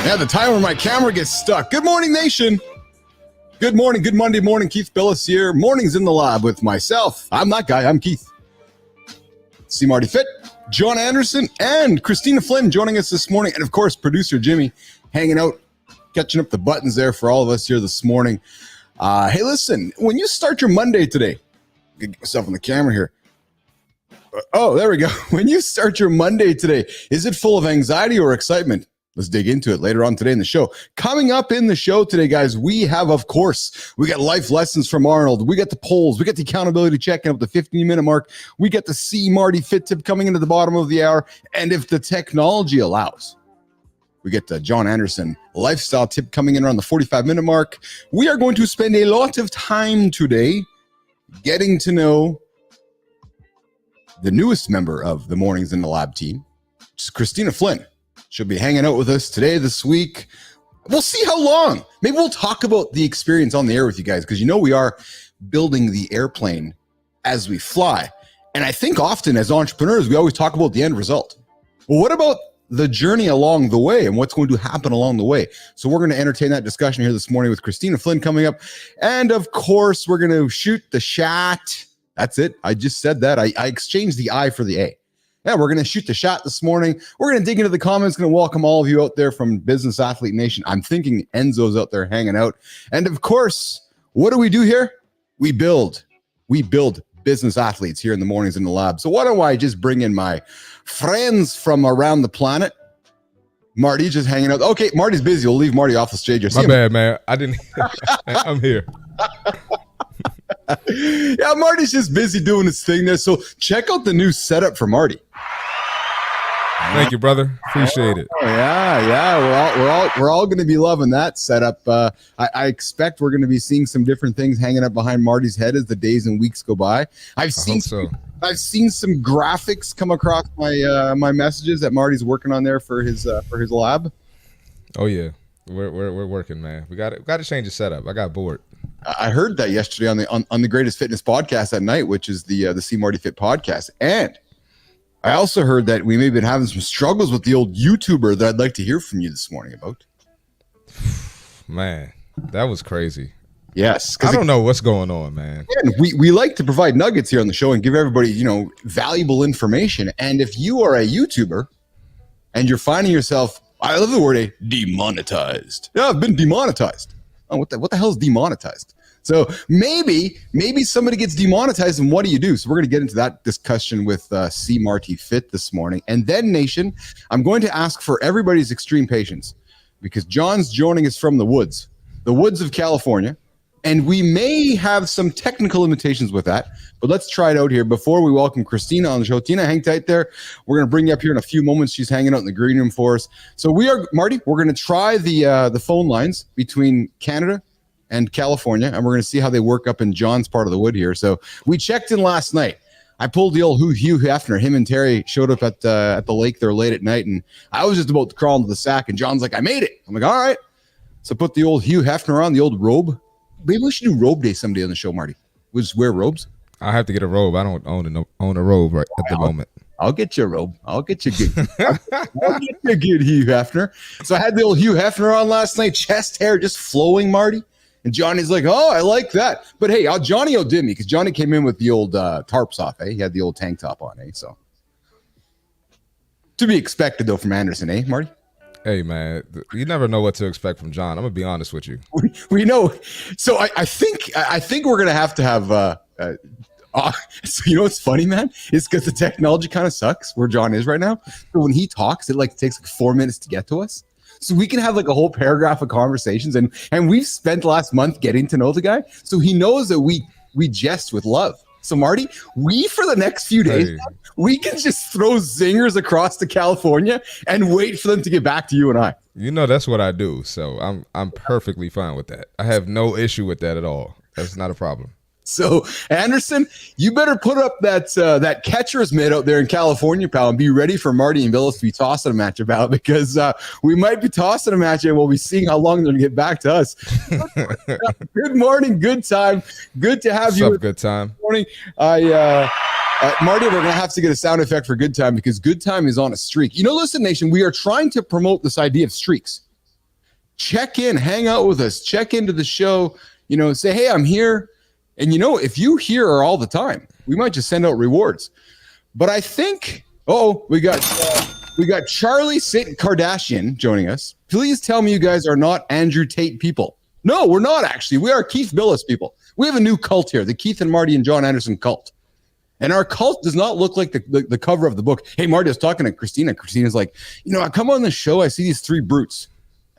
Yeah, the time where my camera gets stuck. Good morning, nation. Good morning, good Monday morning. Keith Bilous here. Mornings in the lab with myself. I'm that guy. I'm Keith. CMartyFIT, John Anderson, and Christina Flynn joining us this morning. And, of course, producer Jimmy hanging out, catching up the buttons there for all of us here this morning. Hey, listen, when you start your Monday today, get myself on the camera here. Oh, there we go. When you start your Monday today, is it full of anxiety or excitement? Let's dig into it later on today in the show. Coming up in the show today, guys, we have, of course, we got life lessons from Arnold. We got the polls. We got the accountability check in up the 15-minute mark. We got the CMartyFIT tip coming into the bottom of the hour. And if the technology allows, we get the John Anderson lifestyle tip coming in around the 45-minute mark. We are going to spend a lot of time today getting to know the newest member of the Mornings in the Lab team, which is Christina Flynn. She'll be hanging out with us today, this week. We'll see how long. Maybe we'll talk about the experience on the air with you guys, because you know we are building the airplane as we fly. And I think often as entrepreneurs, we always talk about the end result. Well, what about the journey along the way and what's going to happen along the way? So we're going to entertain that discussion here this morning with Christina Flynn coming up. And of course, we're going to shoot the shot. That's it. I just said that. I exchanged the I for the A. Yeah, we're going to shoot the shot this morning. We're going to dig into the comments. Going to welcome all of you out there from Business Athlete Nation. I'm thinking Enzo's out there hanging out. And of course, what do we do here? We build business athletes here in the Mornings in the Lab. So why don't I just bring in my friends from around the planet? Marty just hanging out. Okay, Marty's busy. We'll leave Marty off the stage. My bad, man. I didn't. I'm here. Yeah, Marty's just busy doing his thing there. So check out the new setup for Marty. Thank you, brother. Appreciate it. Oh, yeah. We're all going to be loving that setup. I expect we're going to be seeing some different things hanging up behind Marty's head as the days and weeks go by. I've seen some graphics come across my messages that Marty's working on there for his lab. Oh yeah, we're working, man. We got to change the setup. I got bored. I heard that yesterday on the Greatest Fitness podcast at night, which is the CMartyFIT podcast. And I also heard that we may have been having some struggles with the old YouTuber that I'd like to hear from you this morning about. Man, that was crazy. Yes. I don't know what's going on, man. We like to provide nuggets here on the show and give everybody, valuable information. And if you are a YouTuber and you're finding yourself, I love the word demonetized. Yeah, I've been demonetized. Oh, what the hell is demonetized? So maybe somebody gets demonetized, and what do you do? So we're going to get into that discussion with CMartyFIT this morning. And then, Nation, I'm going to ask for everybody's extreme patience, because John's joining us from the woods of California, and we may have some technical limitations with that, but let's try it out here before we welcome Christina on the show. Tina, hang tight there. We're going to bring you up here in a few moments. She's hanging out in the green room for us. So Marty, we're going to try the phone lines between Canada and California, and we're going to see how they work up in John's part of the wood here. So we checked in last night. I pulled the old Hugh Hefner. Him and Terry showed up at the lake there late at night, and I was just about to crawl into the sack, and John's like, I made it. I'm like, all right. So put the old Hugh Hefner on, the old robe. Maybe we should do robe day someday on the show, Marty. We'll just wear robes. I have to get a robe. I don't own a robe right at the moment. I'll get you a robe. I'll get you good. I'll get you a good Hugh Hefner. So I had the old Hugh Hefner on last night, chest hair just flowing, Marty. And Johnny's like, oh, I like that. But hey, Johnny outdid me, because Johnny came in with the old tarps off. He had the old tank top on. So to be expected, though, from Anderson, Marty? Hey, man, you never know what to expect from John. I'm going to be honest with you. We know. So I think we're going to have so you know what's funny, man? It's because the technology kind of sucks where John is right now. So when he talks, it takes 4 minutes to get to us. So we can have a whole paragraph of conversations, and we've spent last month getting to know the guy. So he knows that we jest with love. So Marty, for the next few days, we can just throw zingers across to California and wait for them to get back to you and I. That's what I do. So I'm perfectly fine with that. I have no issue with that at all. That's not a problem. So Anderson, you better put up that catcher's mitt out there in California, pal, and be ready for Marty and Bilous to be tossing a match about, because we might be tossing a match and we'll be seeing how long they're going to get back to us. Good morning, good time. Good to have you. What's up, good time? Good morning. Marty, we're going to have to get a sound effect for good time, because good time is on a streak. Listen, Nation, we are trying to promote this idea of streaks. check in, hang out with us, check into the show, say, hey, I'm here. And if you here are all the time, we might just send out rewards. But I think, we got Charlie Kardashian joining us. Please tell me you guys are not Andrew Tate people. No, we're not actually. We are Keith Bilous people. We have a new cult here, the Keith and Marty and John Anderson cult. And our cult does not look like the cover of the book. Hey, Marty, I was talking to Christina. Christina's like, I come on the show, I see these three brutes.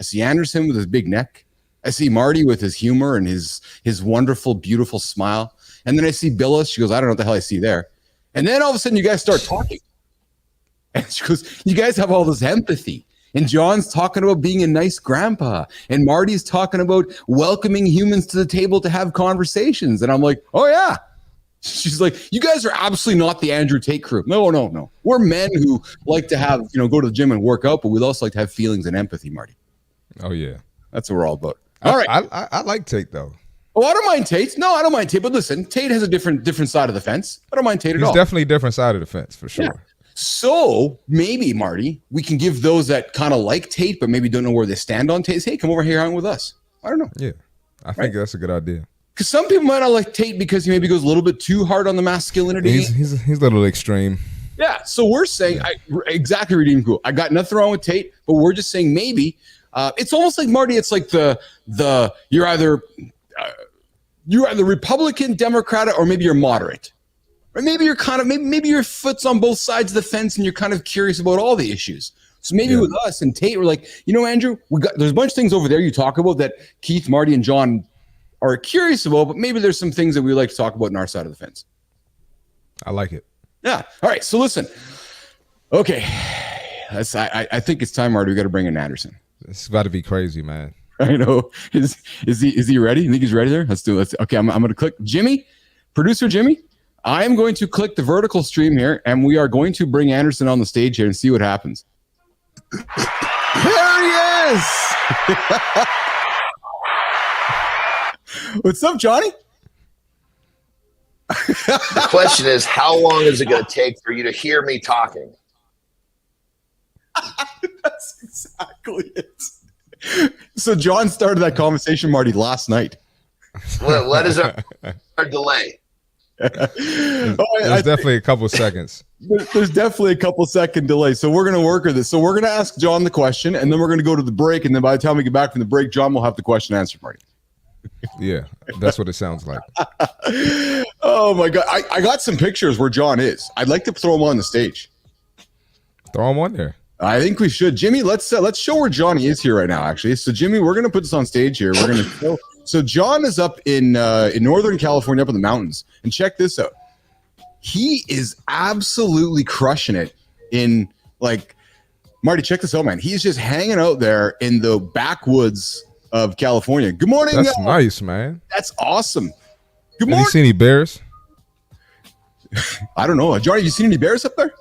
I see Anderson with his big neck. I see Marty with his humor and his wonderful, beautiful smile. And then I see Bilous. She goes, I don't know what the hell I see there. And then all of a sudden you guys start talking. And she goes, you guys have all this empathy. And John's talking about being a nice grandpa. And Marty's talking about welcoming humans to the table to have conversations. And I'm like, oh, yeah. She's like, you guys are absolutely not the Andrew Tate crew. No. We're men who like to have, go to the gym and work out, but we also like to have feelings and empathy, Marty. Oh, yeah. That's what we're all about. All right. I like Tate, though. Oh, I don't mind Tate. No, I don't mind Tate. But listen, Tate has a different side of the fence. I don't mind Tate at all. He's definitely a different side of the fence, for sure. Yeah. So maybe, Marty, we can give those that kind of like Tate, but maybe don't know where they stand on Tate. Hey, come over here hang with us. I don't know. Yeah, I think that's a good idea. Because some people might not like Tate because he maybe goes a little bit too hard on the masculinity. He's a little extreme. Yeah. So we're saying exactly, Redeem Cool. I got nothing wrong with Tate, but we're just saying maybe it's almost like Marty. It's like the you're either Republican, Democrat, or maybe you're moderate. Or maybe you're maybe your foot's on both sides of the fence and you're kind of curious about all the issues. So maybe with us and Tate, we're like, Andrew, there's a bunch of things over there you talk about that Keith, Marty, and John are curious about, but maybe there's some things that we like to talk about on our side of the fence. I like it. Yeah. All right. So listen. Okay. I think it's time, Marty. We got to bring in Anderson. It's about to be crazy, man. I know. Is he ready? You think he's ready there? Let's do it. Okay. I'm going to click Jimmy, producer Jimmy. I am going to click the vertical stream here, and we are going to bring Anderson on the stage here and see what happens. There he is! What's up, Johnny? The question is, how long is it going to take for you to hear me talking? That's exactly it. So John started that conversation, Marty, last night. What is our delay? There's definitely a couple seconds. There's definitely a couple second delay. So we're going to work with this. So we're going to ask John the question, and then we're going to go to the break. And then by the time we get back from the break, John will have the question answered, Marty. Yeah, that's what it sounds like. Oh, my God. I got some pictures where John is. I'd like to throw him on the stage. Throw him on there. I think we should. Jimmy, let's show where Johnny is here right now, actually. So, Jimmy, we're going to put this on stage here. We're going to show. So John is up in Northern California, up in the mountains. And check this out. He is absolutely crushing it in, like, Marty, check this out, man. He's just hanging out there in the backwoods of California. Good morning. That's nice, man. That's awesome. Good morning. Have you seen any bears? I don't know. Johnny, have you seen any bears up there?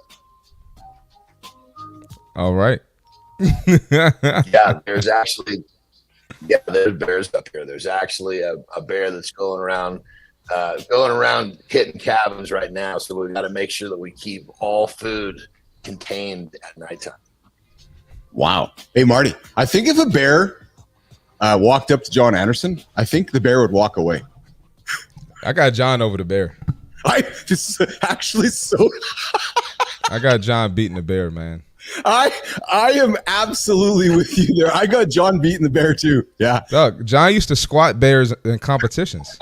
All right. Yeah, there's bears up here. There's actually a bear that's going around hitting cabins right now. So we've got to make sure that we keep all food contained at nighttime. Wow. Hey, Marty, I think if a bear walked up to John Anderson, I think the bear would walk away. I got John over the bear. I got John beating the bear, man. I am absolutely with you there. I got John beating the bear too. Yeah. Doug, John used to squat bears in competitions.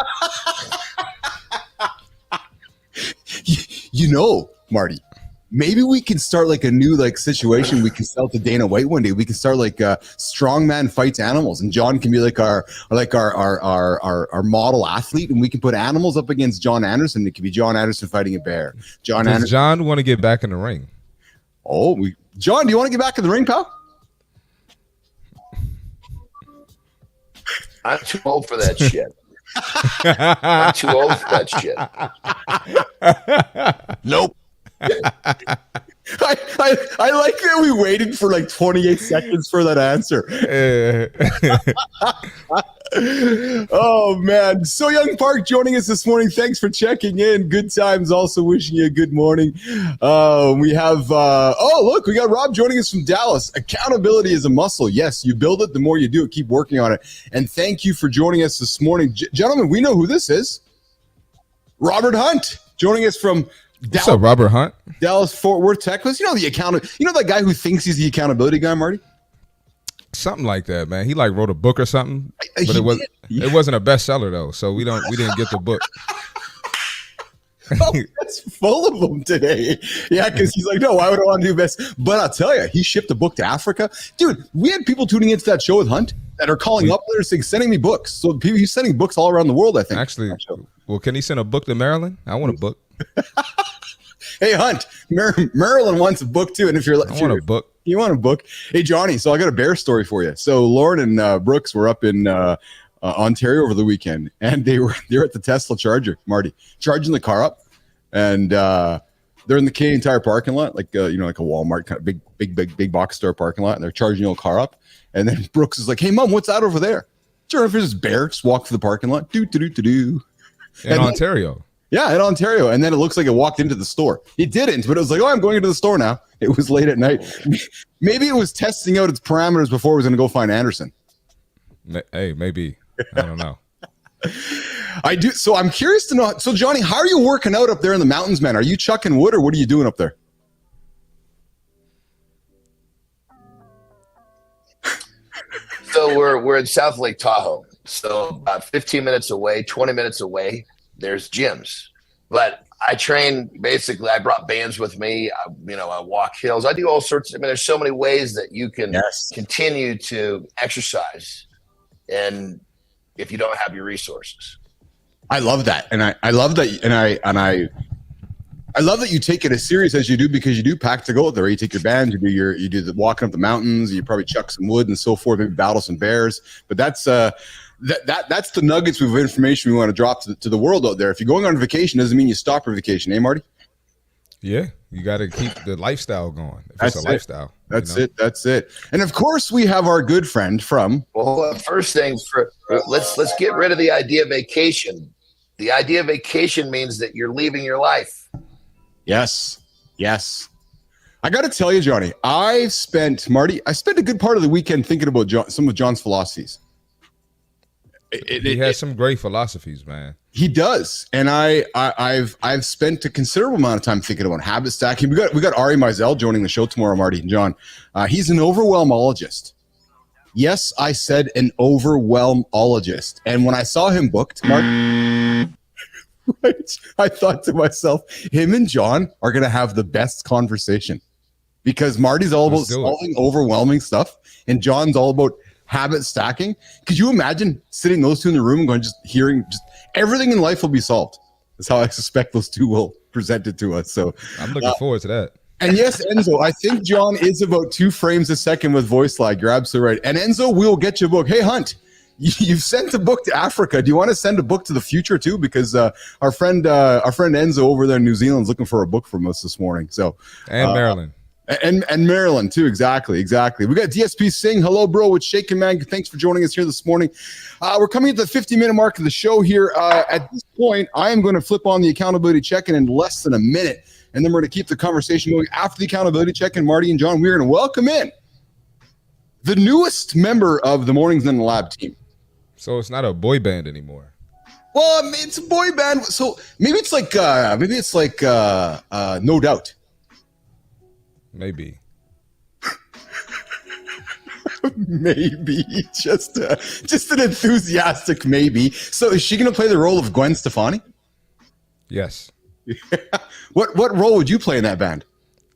Marty, maybe we can start like a new situation. We can sell to Dana White one day. We can start like strongman fights animals, and John can be like our model athlete, and we can put animals up against John Anderson. It could be John Anderson fighting a bear. Does John want to get back in the ring? Oh, John, do you want to get back in the ring, pal? I'm too old for that shit. I'm too old for that shit. Nope. I like that we waited for like 28 seconds for that answer. Oh man, So Young Park joining us this morning. Thanks for checking in. Good times. Also wishing you a good morning. We have look, we got Rob joining us from Dallas. Accountability is a muscle. Yes, you build it, the more you do it. Keep working on it. And thank you for joining us this morning, gentlemen. We know who this is. Robert Hunt joining us from Dallas. What's up, Robert Hunt? Dallas Fort Worth, Texas. You know that guy who thinks he's the accountability guy, Marty? Something like that, man. He like wrote a book or something, but it wasn't a bestseller though, so we didn't get the book. Oh, that's full of them today. Yeah, because he's like, no, why would I want to do best? But I'll tell you, he shipped a book to Africa. Dude, we had people tuning into that show with Hunt that are calling up there saying, sending me books. So he's sending books all around the world, I think. Actually, well, can he send a book to Maryland? I want a book. Hey, Hunt, Maryland wants a book too. And if you want a book. You want a book? Hey, Johnny, so I got a bear story for you. So Lauren and Brooks were up in Ontario over the weekend, and they're at the Tesla charger, Marty, charging the car up, and they're in the Canadian Tire parking lot, like like a Walmart kind of big box store parking lot, and they're charging your car up. And then Brooks is like, "Hey, Mom, what's that over there?" Sure, if it's this bear, just walk through the parking lot, do. In Ontario. Yeah, in Ontario. And then it looks like it walked into the store. It didn't, but it was like, oh, I'm going into the store now. It was late at night. Maybe it was testing out its parameters before it was going to go find Anderson. Hey, maybe. I don't know. I do. So I'm curious to know. So, Johnny, how are you working out up there in the mountains, man? Are you chucking wood or what are you doing up there? So we're in South Lake Tahoe. So about 15 minutes away, 20 minutes away, there's gyms. But I train, basically, I brought bands with me. I walk hills. I do all sorts of, there's so many ways that you can continue to exercise. And if you don't have your resources. I love that. And I love that. And I love that you take it as serious as you do, because you do pack to go there. You take your band, you do the walking up the mountains, you probably chuck some wood and so forth, maybe battle some bears. But that's that's the nuggets of information we want to drop to the world out there. If you're going on vacation, doesn't mean you stop your vacation, eh, Marty? Yeah, you got to keep the lifestyle going. If it's a lifestyle. That's it. That's it. And of course, we have our good friend from. Well, first thing, let's get rid of the idea of vacation. The idea of vacation means that you're leaving your life. Yes. I got to tell you, Johnny, I spent a good part of the weekend thinking about some of John's philosophies. He has some great philosophies, man. He does, and I've spent a considerable amount of time thinking about habit stacking. We got Ari Mizell joining the show tomorrow, Marty and John. He's an overwhelmologist. Yes, I said an overwhelmologist, and when I saw him booked, Mark, right, I thought to myself, him and John are going to have the best conversation, because Marty's all about solving overwhelming stuff, and John's all about habit stacking. Could you imagine sitting those two in the room and going, just hearing, just everything in life will be solved? That's how I suspect those two will present it to us. So I'm looking forward to that. And yes, Enzo, I think John is about 2 frames a second with voice lag. You're absolutely right. And Enzo, we'll get you a book. Hey, Hunt, you've sent a book to Africa. Do you want to send a book to the future too? Because our friend Enzo over there in New Zealand is looking for a book from us this morning. So Maryland. And Maryland too. Exactly. We got DSP Singh. Hello, bro. What's shaking, man? Thanks for joining us here this morning. We're coming to the 50-minute mark of the show here. At this point, I am going to flip on the accountability check-in in less than a minute, and then we're going to keep the conversation going after the accountability check-in. Marty and John, we're going to welcome in the newest member of the Mornings in the Lab team. So it's not a boy band anymore. Well, it's a boy band. So maybe it's like No Doubt. Maybe just an enthusiastic maybe. So is she going to play the role of Gwen Stefani? Yes. What role would you play in that band?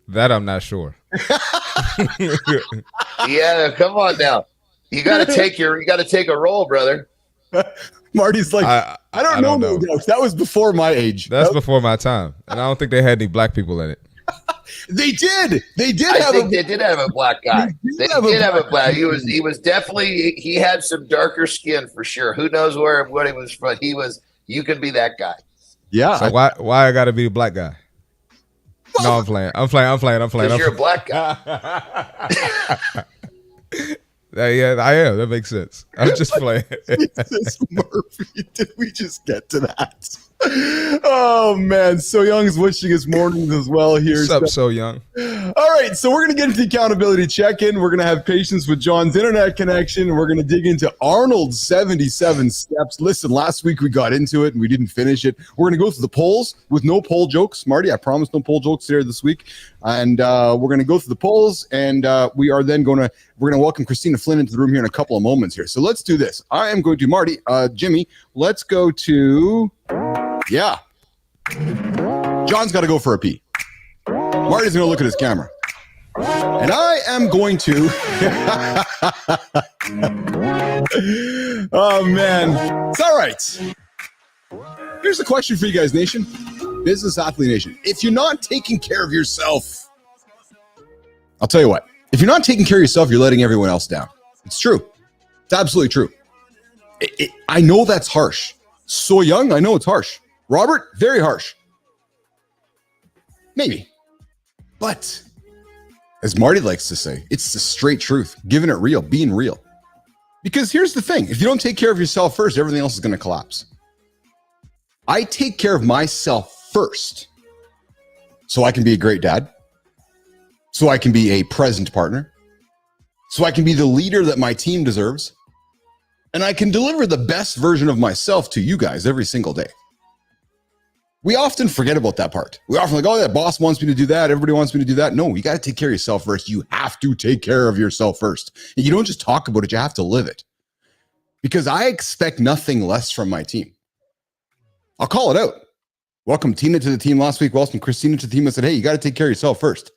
That I'm not sure. Yeah, come on now. You got to take a role, brother. Marty's like, I don't know. That was before my age. That's before my time, and I don't think they had any black people in it. They did. They did have a black guy. They did have a black. He was definitely. He had some darker skin for sure. Who knows what he was from? You can be that guy. Yeah. So why I got to be a black guy? No, I'm playing. Because you're a black guy. Yeah, I am. That makes sense. I'm just playing. Jesus, Murphy, did we just get to that? Oh man, So Young's wishing us mornings as well here. What's up, So Young? All right, so we're going to get into the accountability check-in. We're going to have patience with John's internet connection. We're going to dig into Arnold's 77 steps. Listen, last week we got into it and we didn't finish it. We're going to go through the polls with no poll jokes. Marty, I promise no poll jokes here this week. And we're going to go through the polls, and we're going to welcome Christina Flynn into the room here in a couple of moments here. So let's do this. I am going to, Marty, Jimmy, let's go to, yeah. John's got to go for a pee. Marty's going to look at his camera. And I am going to... Oh, man. It's all right. Here's a question for you guys, Nation. Business Athlete Nation. If you're not taking care of yourself, I'll tell you what. If you're not taking care of yourself, you're letting everyone else down. It's true. It's absolutely true. I know that's harsh. So Young, I know it's harsh. Robert, very harsh. Maybe. But as Marty likes to say, it's the straight truth, giving it real, being real. Because here's the thing. If you don't take care of yourself first, everything else is going to collapse. I take care of myself first so I can be a great dad, so I can be a present partner, so I can be the leader that my team deserves, and I can deliver the best version of myself to you guys every single day. We often forget about that part. We often like, oh, that boss wants me to do that. Everybody wants me to do that. No, you got to take care of yourself first. You have to take care of yourself first. And you don't just talk about it. You have to live it. Because I expect nothing less from my team. I'll call it out. Welcome Tina to the team last week. Welcome Christina to the team. I said, hey, you got to take care of yourself first.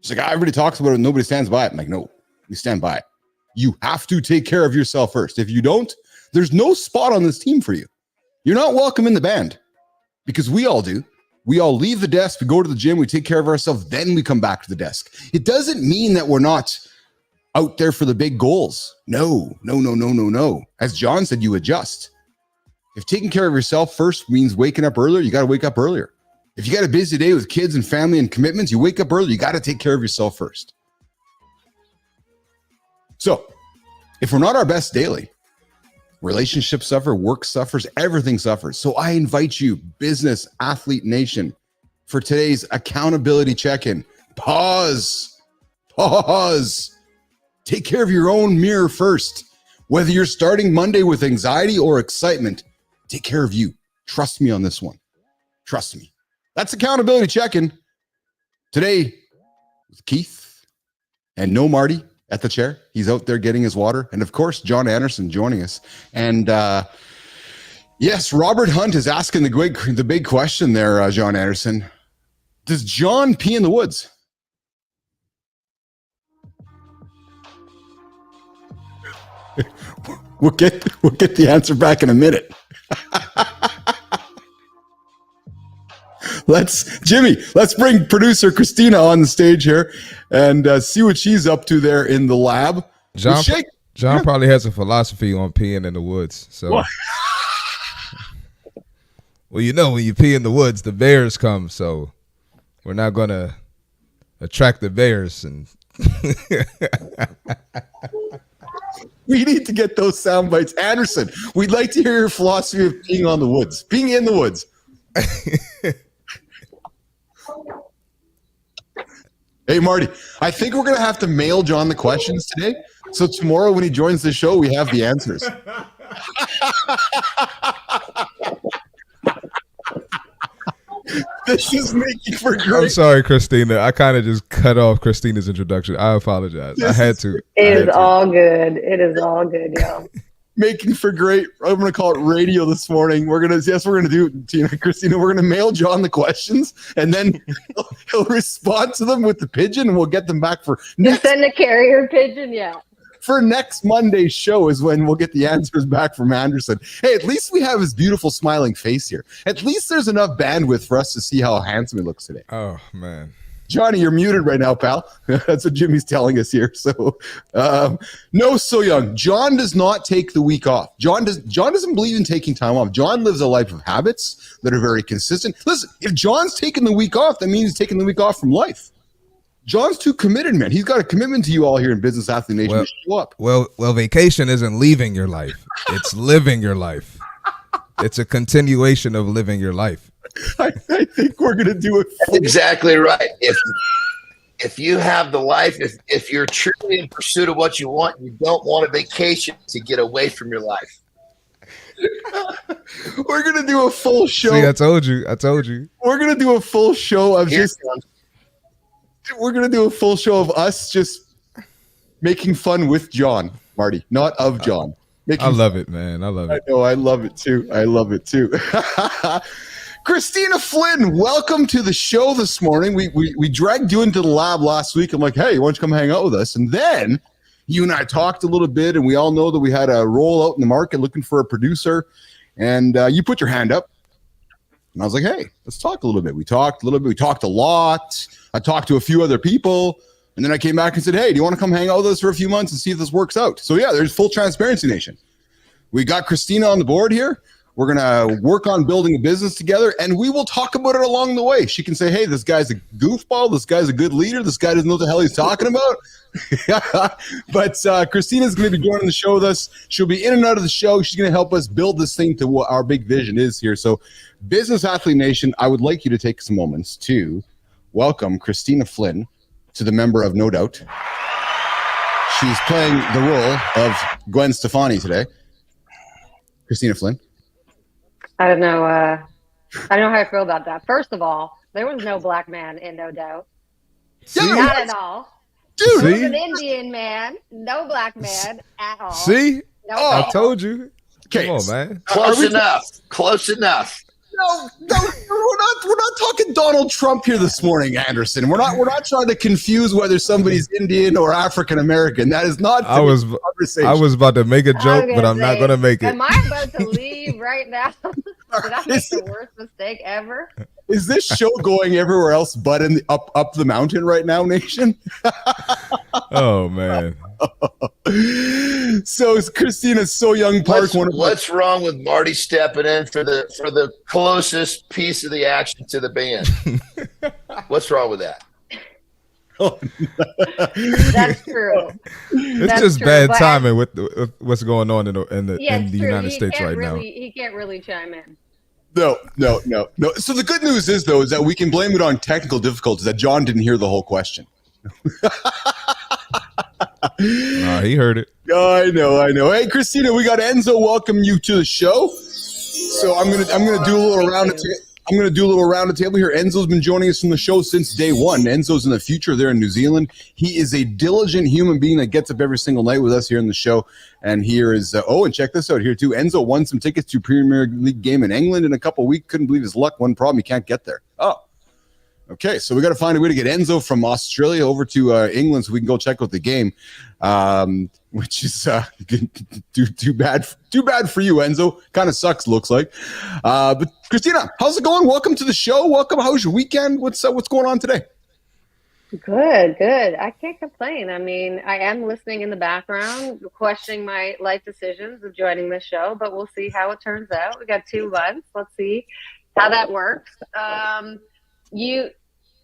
She's like, everybody talks about it. Nobody stands by it. I'm like, no, we stand by it. You have to take care of yourself first. If you don't, there's no spot on this team for you. You're not welcome in the band. Because we all do. We all leave the desk, we go to the gym, we take care of ourselves, then we come back to the desk. It doesn't mean that we're not out there for the big goals. No. As John said, you adjust. If taking care of yourself first means waking up earlier, you got to wake up earlier. If you got a busy day with kids and family and commitments, you wake up early, you got to take care of yourself first. So, if we're not our best daily, relationships suffer, work suffers, everything suffers. So I invite you, Business Athlete Nation, for today's accountability check-in. Pause. Take care of your own mirror first. Whether you're starting Monday with anxiety or excitement, take care of you. Trust me on this one. Trust me. That's accountability check-in. Today with Keith and no Marty at the chair. He's out there getting his water. And of course, John Anderson joining us. And yes, Robert Hunt is asking the big question there, John Anderson. Does John pee in the woods? We'll get the answer back in a minute. Let's bring producer Christina on the stage here and see what she's up to there in the lab. John probably has a philosophy on peeing in the woods. So, well, you know, when you pee in the woods, the bears come. So we're not going to attract the bears. And we need to get those sound bites. Anderson, we'd like to hear your philosophy of peeing on the woods. Peeing in the woods. Hey, Marty, I think we're going to have to mail John the questions today. So tomorrow when he joins the show, we have the answers. This is making for great. I'm sorry, Christina. I kind of just cut off Christina's introduction. I apologize. I had to. It is all good. It is all good, yo. Making for great. I'm going to call it radio this morning. We're going to do it, Tina, Christina. We're going to mail John the questions, and then he'll respond to them with the pigeon, and we'll get them back for Just send a carrier pigeon, yeah. For next Monday's show is when we'll get the answers back from Anderson. Hey, at least we have his beautiful smiling face here. At least there's enough bandwidth for us to see how handsome he looks today. Oh, man. Johnny, you're muted right now, pal. That's what Jimmy's telling us here. So, no, so young. John does not take the week off. John doesn't believe in taking time off. John lives a life of habits that are very consistent. Listen, if John's taking the week off, that means he's taking the week off from life. John's too committed, man. He's got a commitment to you all here in Business Athlete Nation to show up. Well, vacation isn't leaving your life. It's living your life. It's a continuation of living your life. I think we're going to do it. That's exactly right. If you have the life, if you're truly in pursuit of what you want, you don't want a vacation to get away from your life. We're going to do a full show. See, I told you. We're going to do a full show of we're going to do a full show of us just making fun with John, Marty, not of John. I love it, man. I love it. I know. I love it too. Christina Flynn, welcome to the show this morning. We dragged you into the lab last week. I'm like, hey, why don't you come hang out with us? And then you and I talked a little bit, and we all know that we had a roll out in the market looking for a producer. And you put your hand up. And I was like, hey, let's talk a little bit. We talked a little bit. We talked a lot. I talked to a few other people. And then I came back and said, hey, do you want to come hang out with us for a few months and see if this works out? So, yeah, there's full transparency, Nation. We got Christina on the board here. We're going to work on building a business together, and we will talk about it along the way. She can say, hey, this guy's a goofball. This guy's a good leader. This guy doesn't know what the hell he's talking about. But Christina's going to be joining the show with us. She'll be in and out of the show. She's going to help us build this thing to what our big vision is here. So, Business Athlete Nation, I would like you to take some moments to welcome Christina Flynn to the member of No Doubt. She's playing the role of Gwen Stefani today. Christina Flynn. I don't know how I feel about that. First of all, there was no black man in No Doubt. Not at all. Dude, there was an Indian man, no black man at all. See? No, I told you. Okay. Come on, man. Close enough. No, we're not talking Donald Trump here this morning, Anderson. We're not trying to confuse whether somebody's Indian or African American. That is not I was about to make a joke, but I'm not going to make it. Am I about to leave right now? Did I make the worst mistake ever? Is this show going everywhere else but in up the mountain right now, Nation? Oh man. So Christina's So Young Park. What's wrong with Marty stepping in for the closest piece of the action to the band? What's wrong with that? That's true. It's just bad timing with what's going on in the United States right now. He can't really chime in. No. So the good news is that we can blame it on technical difficulties, that John didn't hear the whole question. He heard it. I know. Hey, Christina, we got Enzo welcome you to the show. So I'm gonna do a little round of table here. Enzo's been joining us from the show since day one. Enzo's in the future there in New Zealand. He is a diligent human being that gets up every single night with us here in the show. And here is and check this out here too. Enzo won some tickets to Premier League game in England in a couple of weeks. Couldn't believe his luck. One problem, he can't get there. Oh. Okay, so we got to find a way to get Enzo from Australia over to England so we can go check out the game, which is too bad for you, Enzo. Kind of sucks, looks like. But Christina, how's it going? Welcome to the show. Welcome. How's your weekend? What's going on today? Good. I can't complain. I mean, I am listening in the background, questioning my life decisions of joining this show, but we'll see how it turns out. We got 2 months. Let's see how that works.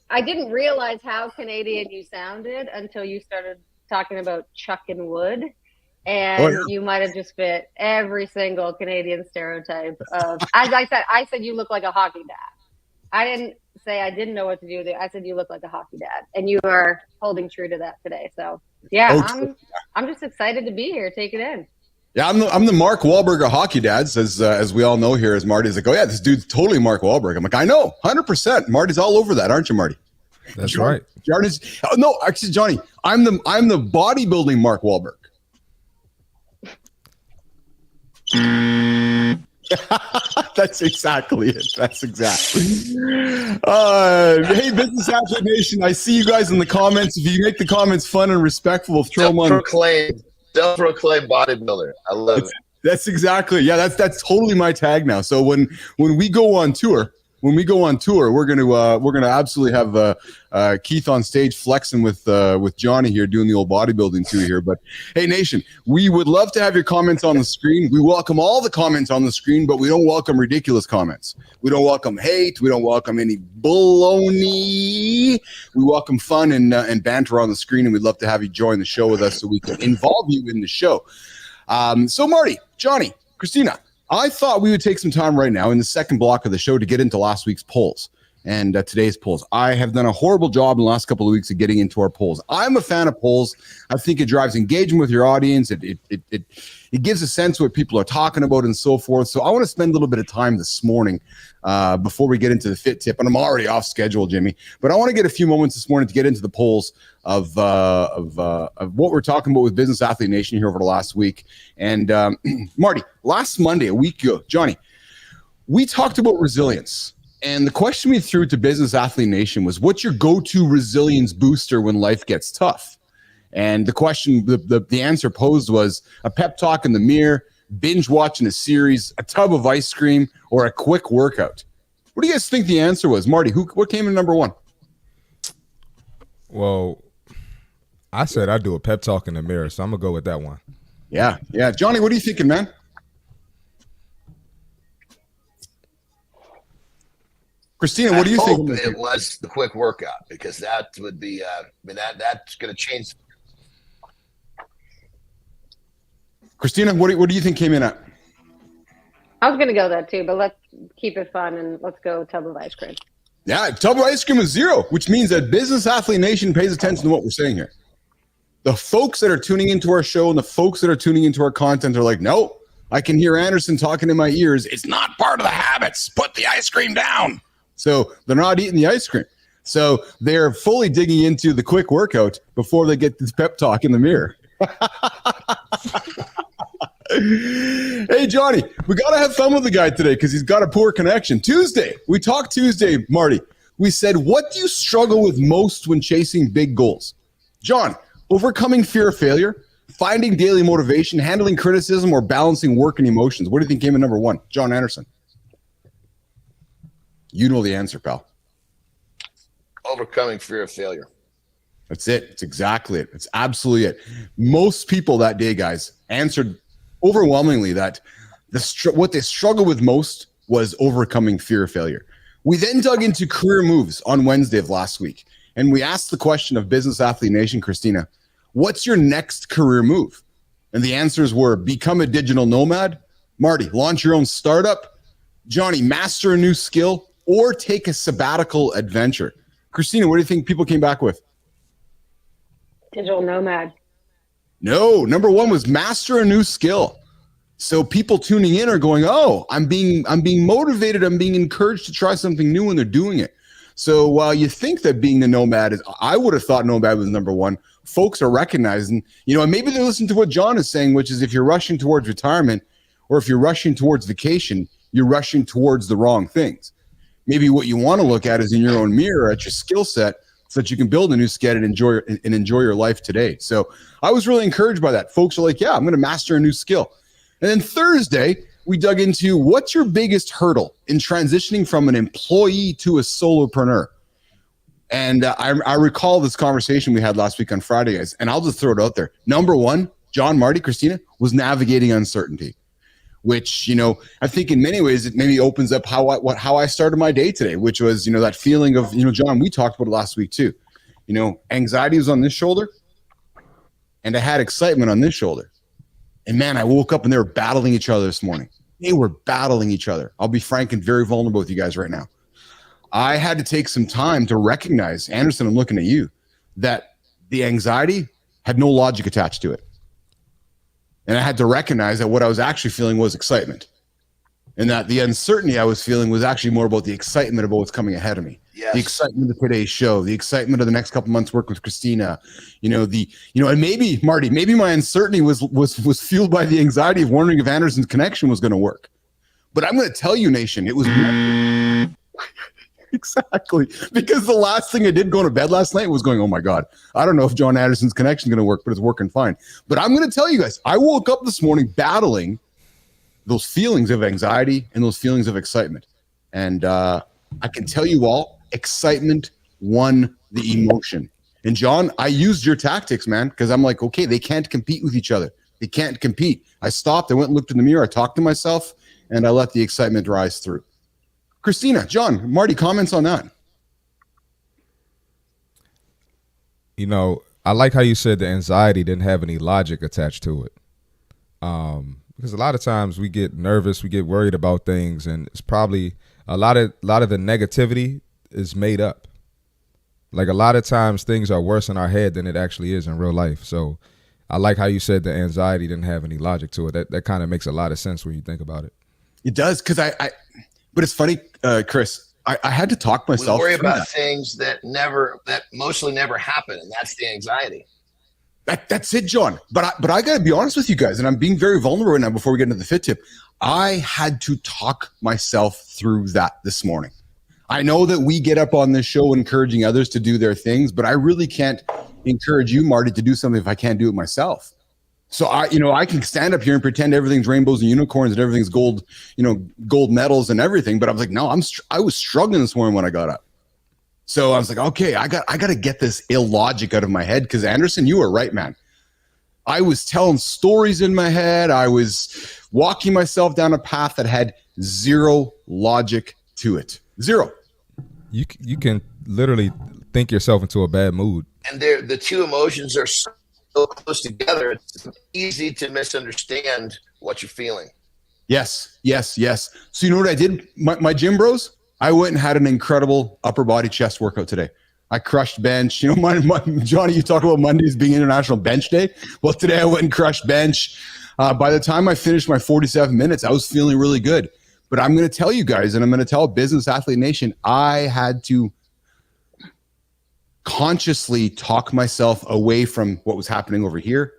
I didn't realize how Canadian you sounded until you started talking about chucking wood, and you might have just fit every single Canadian stereotype of. As I said you look like a hockey dad. I didn't say I didn't know what to do with it. I said you look like a hockey dad, and you are holding true to that today. So yeah, I'm just excited to be here. Take it in. Yeah, I'm the Mark Wahlberg of hockey dads, as we all know here. As Marty's like, oh yeah, this dude's totally Mark Wahlberg. I'm like, I know, 100%. Marty's all over that, aren't you, Marty? That's right. No, actually, Johnny, I'm the bodybuilding Mark Wahlberg. That's exactly it. Hey, Business Athlete Nation, I see you guys in the comments. If you make the comments fun and respectful, we'll throw them on. Self-proclaimed bodybuilder. I love it. That's exactly. Yeah, that's totally my tag now. So when we go on tour, when we go on tour, we're gonna absolutely have Keith on stage flexing with Johnny here doing the old bodybuilding too here. But hey, nation, we would love to have your comments on the screen. We welcome all the comments on the screen, but we don't welcome ridiculous comments. We don't welcome hate. We don't welcome any baloney. We welcome fun and banter on the screen, and we'd love to have you join the show with us so we can involve you in the show. So Marty, Johnny, Christina, I thought we would take some time right now in the second block of the show to get into last week's polls and today's polls. I have done a horrible job in the last couple of weeks of getting into our polls. I'm a fan of polls. I think it drives engagement with your audience. It gives a sense of what people are talking about and so forth. So I want to spend a little bit of time this morning before we get into the fit tip. And I'm already off schedule, Jimmy. But I want to get a few moments this morning to get into the polls of what we're talking about with Business Athlete Nation here over the last week. And Marty, last Monday, a week ago, Johnny, we talked about resilience. And the question we threw to Business Athlete Nation was, what's your go-to resilience booster when life gets tough? And the question, the answer posed was a pep talk in the mirror, binge watching a series, a tub of ice cream, or a quick workout. What do you guys think the answer was? Marty, what came in number one? Well, I said I'd do a pep talk in the mirror, so I'm going to go with that one. Yeah. Johnny, what are you thinking, man? Christina, what do you think? It was the quick workout, because that would be, that's going to change. Christina, what do you think came in at? I was going to go that too, but let's keep it fun and let's go tub of ice cream. Yeah, tub of ice cream is 0, which means that Business Athlete Nation pays attention to what we're saying here. The folks that are tuning into our show and the folks that are tuning into our content are like, no, I can hear Anderson talking in my ears. It's not part of the habits. Put the ice cream down. So they're not eating the ice cream. So they're fully digging into the quick workout before they get this pep talk in the mirror. Hey, Johnny, we got to have fun with the guy today because he's got a poor connection. Tuesday, we talked Tuesday, Marty. We said, what do you struggle with most when chasing big goals? John, overcoming fear of failure, finding daily motivation, handling criticism, or balancing work and emotions. What do you think came in number one? John Anderson. You know the answer, pal. Overcoming fear of failure. That's it. It's exactly it. It's absolutely it. Most people that day, guys, answered overwhelmingly that what they struggle with most was overcoming fear of failure. We then dug into career moves on Wednesday of last week, and we asked the question of Business Athlete Nation, Christina, what's your next career move? And the answers were become a digital nomad, Marty, launch your own startup, Johnny, master a new skill, or take a sabbatical adventure. Christina, what do you think people came back with? Digital nomad. No, number one was master a new skill. So people tuning in are going, oh, I'm being motivated. I'm being encouraged to try something new when they're doing it. So while you think that being the nomad is, I would have thought nomad was number one. Folks are recognizing, and maybe they listen to what John is saying, which is if you're rushing towards retirement or if you're rushing towards vacation, you're rushing towards the wrong things. Maybe what you want to look at is in your own mirror at your skill set so that you can build a new skill and enjoy your life today. So I was really encouraged by that. Folks are like, yeah, I'm going to master a new skill. And then Thursday, we dug into what's your biggest hurdle in transitioning from an employee to a solopreneur. And I recall this conversation we had last week on Friday, guys, and I'll just throw it out there. Number one, John, Marty, Christina, was navigating uncertainty, which, I think in many ways it maybe opens up how I started my day today, which was, that feeling of, John, we talked about it last week too. Anxiety was on this shoulder and I had excitement on this shoulder. And man, I woke up and they were battling each other this morning. They were battling each other. I'll be frank and very vulnerable with you guys right now. I had to take some time to recognize, Anderson, I'm looking at you, that the anxiety had no logic attached to it. And I had to recognize that what I was actually feeling was excitement. And that the uncertainty I was feeling was actually more about the excitement about what's coming ahead of me. Yes. The excitement of today's show, the excitement of the next couple months work with Christina, and maybe Marty, maybe my uncertainty was fueled by the anxiety of wondering if Anderson's connection was going to work. But I'm going to tell you, nation, it was exactly, because the last thing I did going to bed last night was going, oh my God, I don't know if John Anderson's connection is going to work, but it's working fine. But I'm going to tell you guys, I woke up this morning battling those feelings of anxiety and those feelings of excitement. And I can tell you all, excitement won the emotion. And John, I used your tactics, man, because I'm like, okay, they can't compete with each other. They can't compete. I stopped, I went and looked in the mirror, I talked to myself, and I let the excitement rise through. Christina, John, Marty, comments on that? You know, I like how you said the anxiety didn't have any logic attached to it. Because a lot of times we get nervous, we get worried about things, and it's probably a lot of the negativity is made up. Like a lot of times things are worse in our head than it actually is in real life. So I like how you said the anxiety didn't have any logic to it. That kind of makes a lot of sense when you think about it. It does, because but it's funny, Chris, I had to talk myself. We worry about things that mostly never happen, and that's the anxiety. That's it, John. But I got to be honest with you guys, and I'm being very vulnerable right now before we get into the fit tip. I had to talk myself through that this morning. I know that we get up on this show encouraging others to do their things, but I really can't encourage you, Marty, to do something if I can't do it myself. So I can stand up here and pretend everything's rainbows and unicorns and everything's gold, gold medals and everything. But I was like, no, I was struggling this morning when I got up. So I was like, okay, I got to get this illogic out of my head. Because Anderson, you were right, man. I was telling stories in my head. I was walking myself down a path that had zero logic to it. Zero. You can literally think yourself into a bad mood. And the two emotions are so close together, it's easy to misunderstand what you're feeling. Yes. So you know what I did? My gym bros, I went and had an incredible upper body chest workout today. I crushed bench. Johnny, you talk about Mondays being International Bench Day. Well, today I went and crushed bench. By the time I finished my 47 minutes, I was feeling really good. But I'm going to tell you guys, and I'm going to tell Business Athlete Nation, I had to consciously talk myself away from what was happening over here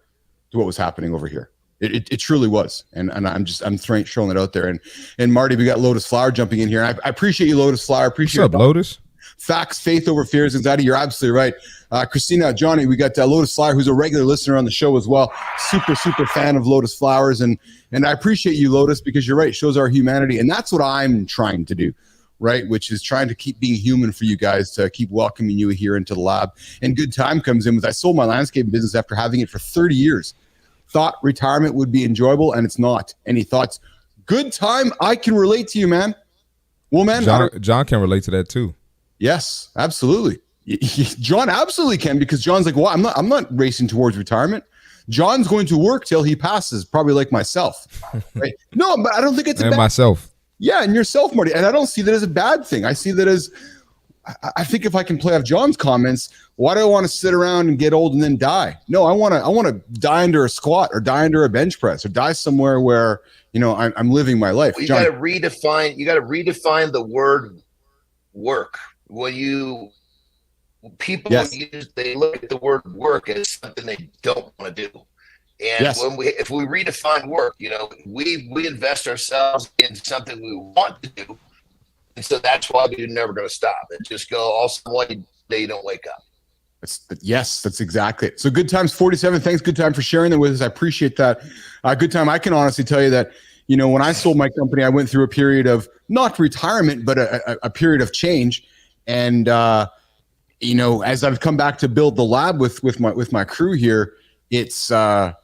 to what was happening over here. It truly was. And I'm throwing it out there. And Marty, we got Lotus Flower jumping in here. And I appreciate you, Lotus Flower. Appreciate What's up, Lotus? Facts, faith over fears, anxiety. You're absolutely right. Christina, Johnny, we got Lotus Flower, who's a regular listener on the show as well. Super fan of Lotus Flowers. And I appreciate you, Lotus, because you're right. It shows our humanity. And that's what I'm trying to do, right? Which is trying to keep being human for you guys, to keep welcoming you here into the lab. And good time comes in with, I sold my landscaping business after having it for 30 years. Thought retirement would be enjoyable, and it's not. Any thoughts? Good time. I can relate to you, man. Well, man. John can relate to that too. Yes, absolutely. John absolutely can, because John's like, well, I'm not racing towards retirement. John's going to work till he passes, probably like myself. Right? No, but I don't think it's myself. Yeah, and yourself, Marty. And I don't see that as a bad thing. I see that as, I think if I can play off John's comments, why do I want to sit around and get old and then die? No, I want to die under a squat, or die under a bench press, or die somewhere where, I'm living my life. Well, you got to redefine the word work. When people they look at the word work as something they don't want to do. And if we redefine work, we invest ourselves in something we want to do. And so that's why we're never going to stop. And just go all one day you don't wake up. That's exactly it. So Good Times 47. Thanks, Good Time, for sharing that with us. I appreciate that. Good Time, I can honestly tell you that, when I sold my company, I went through a period of not retirement, but a period of change. And, as I've come back to build the lab with my crew here, it's I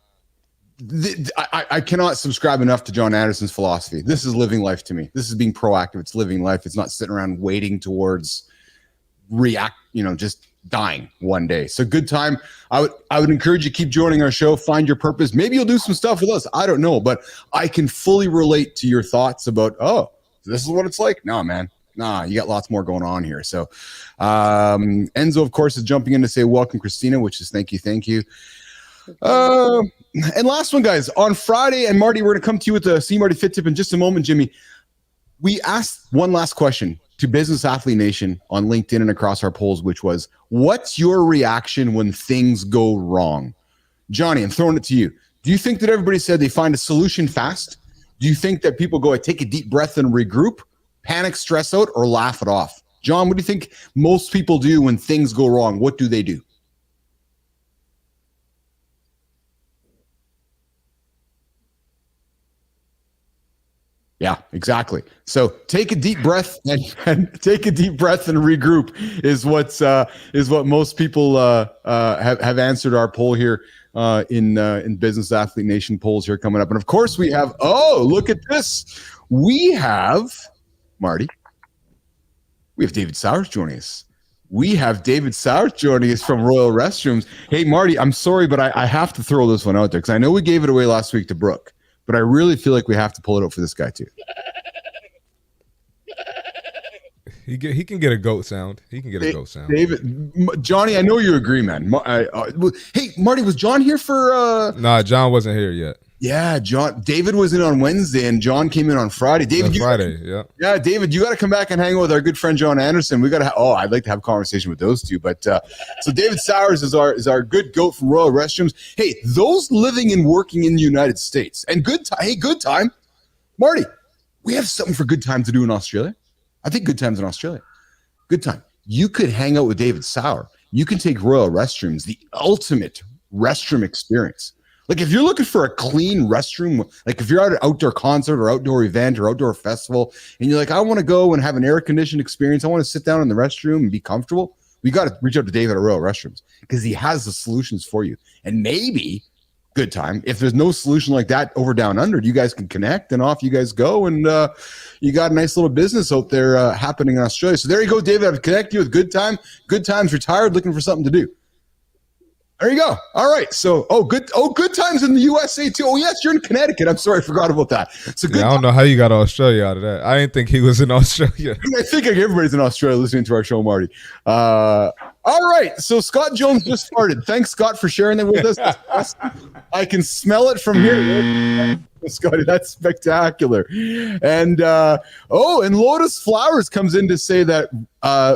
cannot subscribe enough to John Anderson's philosophy. This is living life to me. This is being proactive. It's living life. It's not sitting around waiting towards react, just dying one day. So Good Time. I would encourage you to keep joining our show. Find your purpose. Maybe you'll do some stuff with us. I don't know, but I can fully relate to your thoughts about, this is what it's like. No, man. Nah, you got lots more going on here. So Enzo, of course, is jumping in to say welcome, Christina, which is thank you. And last one, guys, on Friday, and Marty, we're going to come to you with the CMartyFIT tip in just a moment. Jimmy, we asked one last question to Business Athlete Nation on LinkedIn and across our polls, which was, what's your reaction when things go wrong? Johnny, I'm throwing it to you. Do you think that everybody said they find a solution fast? Do you think that people go, I take a deep breath and regroup, panic, stress out, or laugh it off? John, what do you think most people do when things go wrong? What do they do? Yeah, exactly. So take a deep breath and take a deep breath and regroup is what most people have answered our poll here in Business Athlete Nation polls here coming up. And of course we have, look at this. We have Marty. We have David Sowers joining us. We have David Sowers joining us from Royal Restrooms. Hey, Marty, I'm sorry, but I have to throw this one out there because I know we gave it away last week to Brooke, but I really feel like we have to pull it out for this guy too. He can get a goat sound. He can get a goat sound. David, Johnny, I know you agree, man. Hey, Marty, was John here for? Nah, John wasn't here yet. Yeah, John. David was in on Wednesday, and John came in on Friday. David, yeah, David, you got to come back and hang out with our good friend John Anderson. We got to. I'd like to have a conversation with those two. But so David Sowers is our good goat from Royal Restrooms. Hey, those living and working in the United States, and good time, Marty. We have something for good time to do in Australia. I think good times in Australia. Good time. You could hang out with David Sauer. You can take Royal Restrooms, the ultimate restroom experience. Like if you're looking for a clean restroom, like if you're at an outdoor concert or outdoor event or outdoor festival, and you're like, I want to go and have an air-conditioned experience. I want to sit down in the restroom and be comfortable. We got to reach out to David at Royal Restrooms because he has the solutions for you. And maybe good time. If there's no solution like that over down under, you guys can connect and off you guys go. And you got a nice little business out there happening in Australia. So there you go, David. I've connected you with Good Time. Good Time's retired, looking for something to do. There you go. All right. So, good times in the USA too. Oh, yes, you're in Connecticut. I'm sorry, I forgot about that. So good. I don't know how you got Australia out of that. I didn't think he was in Australia. I think everybody's in Australia listening to our show, Marty. All right. So Scott Jones just started. Thanks, Scott, for sharing that with us. I can smell it from here. Scotty, that's spectacular. And and Lotus Flowers comes in to say that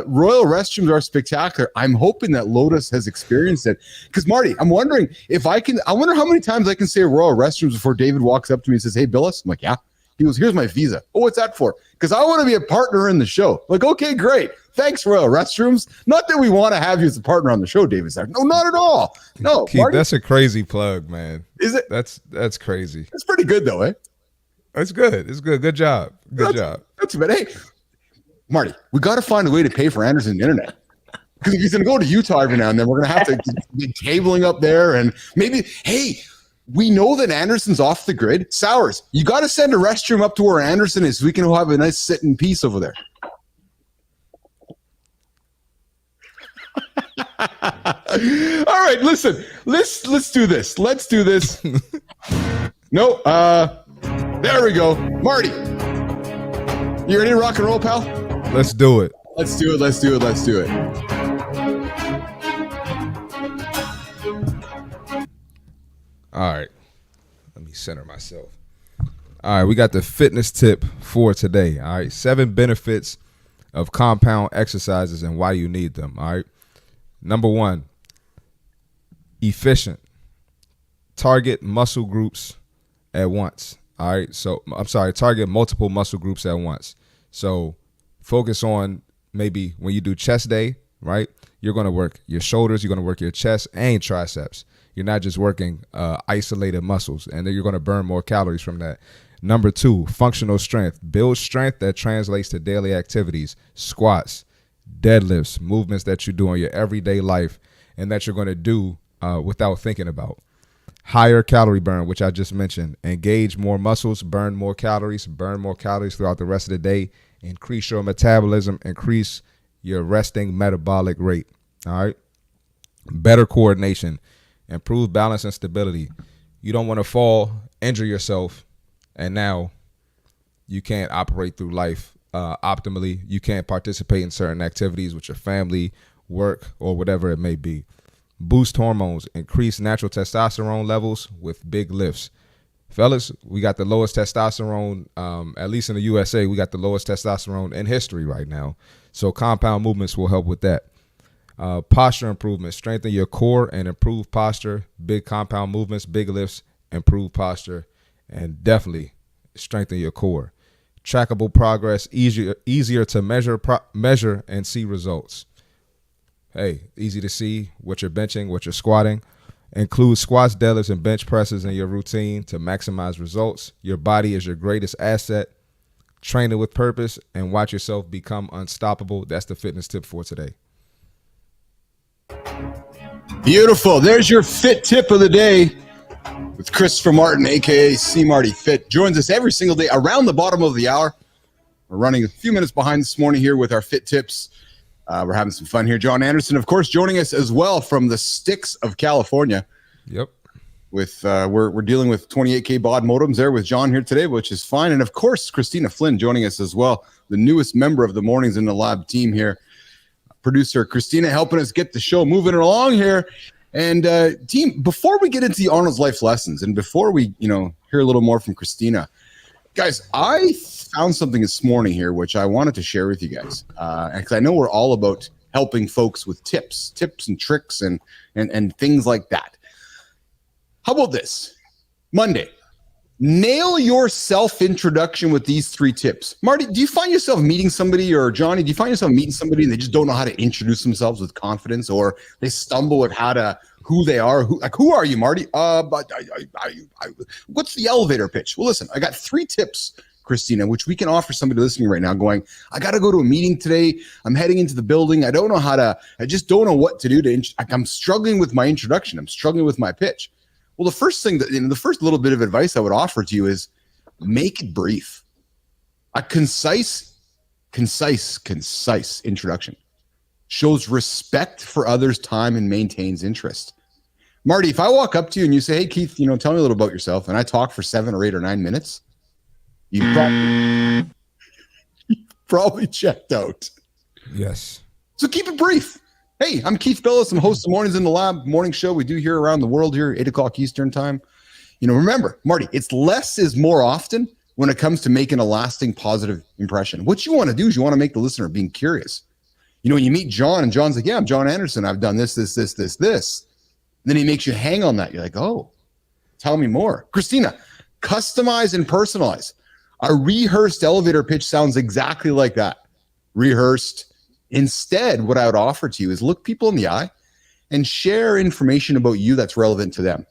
Royal Restrooms are spectacular. I'm hoping that Lotus has experienced it. Because Marty, I'm wondering I wonder how many times I can say Royal Restrooms before David walks up to me and says, hey, Bilous. I'm like, yeah. He goes, here's my visa. Oh, what's that for? Because I want to be a partner in the show. Like, okay, great. Thanks, Royal Restrooms. Not that we want to have you as a partner on the show, David. No, not at all. No, Keith, that's a crazy plug, man. Is it? That's crazy. It's pretty good, though, eh? It's good. It's good. Good job. Good job. That's bad. Hey, Marty, we got to find a way to pay for Anderson's internet. Because if he's going to go to Utah every now and then, we're going to have to be cabling up there. And maybe, hey, we know that Anderson's off the grid. Sowers, you got to send a restroom up to where Anderson is so we can have a nice sit in peace over there. All right, listen. Let's do this. Let's do this. No, there we go. Marty, you ready to rock and roll, pal? Let's do it. Let's do it. Let's do it. Let's do it. All right. Let me center myself. All right, we got the fitness tip for today. All right, 7 benefits of compound exercises and why you need them. All right. Number 1, efficient. Target muscle groups at once. All right. So target multiple muscle groups at once. So focus on maybe when you do chest day, right? You're going to work your shoulders, you're going to work your chest and triceps. You're not just working isolated muscles, and then you're going to burn more calories from that. Number 2, functional strength. Build strength that translates to daily activities, squats, deadlifts, movements that you do in your everyday life and that you're going to do without thinking about. Higher calorie burn, which I just mentioned. Engage more muscles, burn more calories throughout the rest of the day. Increase your metabolism, increase your resting metabolic rate. All right. Better coordination, improve balance and stability. You don't want to fall, injure yourself, and now you can't operate through life optimally. You can't participate in certain activities with your family, work, or whatever it may be. Boost hormones, increase natural testosterone levels with big lifts. Fellas, we got the lowest testosterone, at least in the USA, we got the lowest testosterone in history right now. So compound movements will help with that. Posture improvement, strengthen your core and improve posture. Big compound movements, big lifts, improve posture, and definitely strengthen your core. Trackable progress, easier to measure and see results. Hey, easy to see what you're benching, what you're squatting. Include squats, deadlifts, and bench presses in your routine to maximize results. Your body is your greatest asset. train it with purpose, and watch yourself become unstoppable. That's the fitness tip for today. Beautiful. There's your fit tip of the day with Christopher Martin, aka CMartyFIT. Joins us every single day around the bottom of the hour. We're running a few minutes behind this morning here with our fit tips. We're having some fun here. John Anderson, of course, joining us as well from the sticks of California. Yep. With we're dealing with 28K baud modems there with John here today, which is fine. And of course, Christina Flynn joining us as well, the newest member of the Mornings in the Lab team here. Producer Christina helping us get the show moving along here. And team, before we get into the Arnold's Life Lessons and before we, hear a little more from Christina, guys, I found something this morning here which I wanted to share with you guys. Because I know we're all about helping folks with tips and tricks and things like that. How about this? Monday, nail your self-introduction with these 3 tips. Marty, do you find yourself meeting somebody, or Johnny, do you find yourself meeting somebody and they just don't know how to introduce themselves with confidence, or they stumble at who they are? Who are you, Marty? But what's the elevator pitch? Well, listen, I got 3 tips, Christina, which we can offer somebody listening right now going, I got to go to a meeting today. I'm heading into the building. I just don't know what to do I'm struggling with my introduction. I'm struggling with my pitch. Well, the first thing the first little bit of advice I would offer to you is make it brief. A concise introduction shows respect for others' time and maintains interest. Marty, if I walk up to you and you say, hey, Keith, tell me a little about yourself, and I talk for 7 or 8 or 9 minutes, you probably checked out. Yes. So keep it brief. Hey, I'm Keith Bilous. I'm host of Mornings in the Lab morning show we do here around the world here, 8 o'clock Eastern time. Remember, Marty, it's less is more often when it comes to making a lasting positive impression. What you want to do is you want to make the listener being curious. When you meet John and John's like, yeah, I'm John Anderson. I've done this. And then he makes you hang on that. You're like, oh, tell me more. Christina, customize and personalize. A rehearsed elevator pitch sounds exactly like that. Rehearsed. Instead, what I would offer to you is look people in the eye and share information about you that's relevant to them.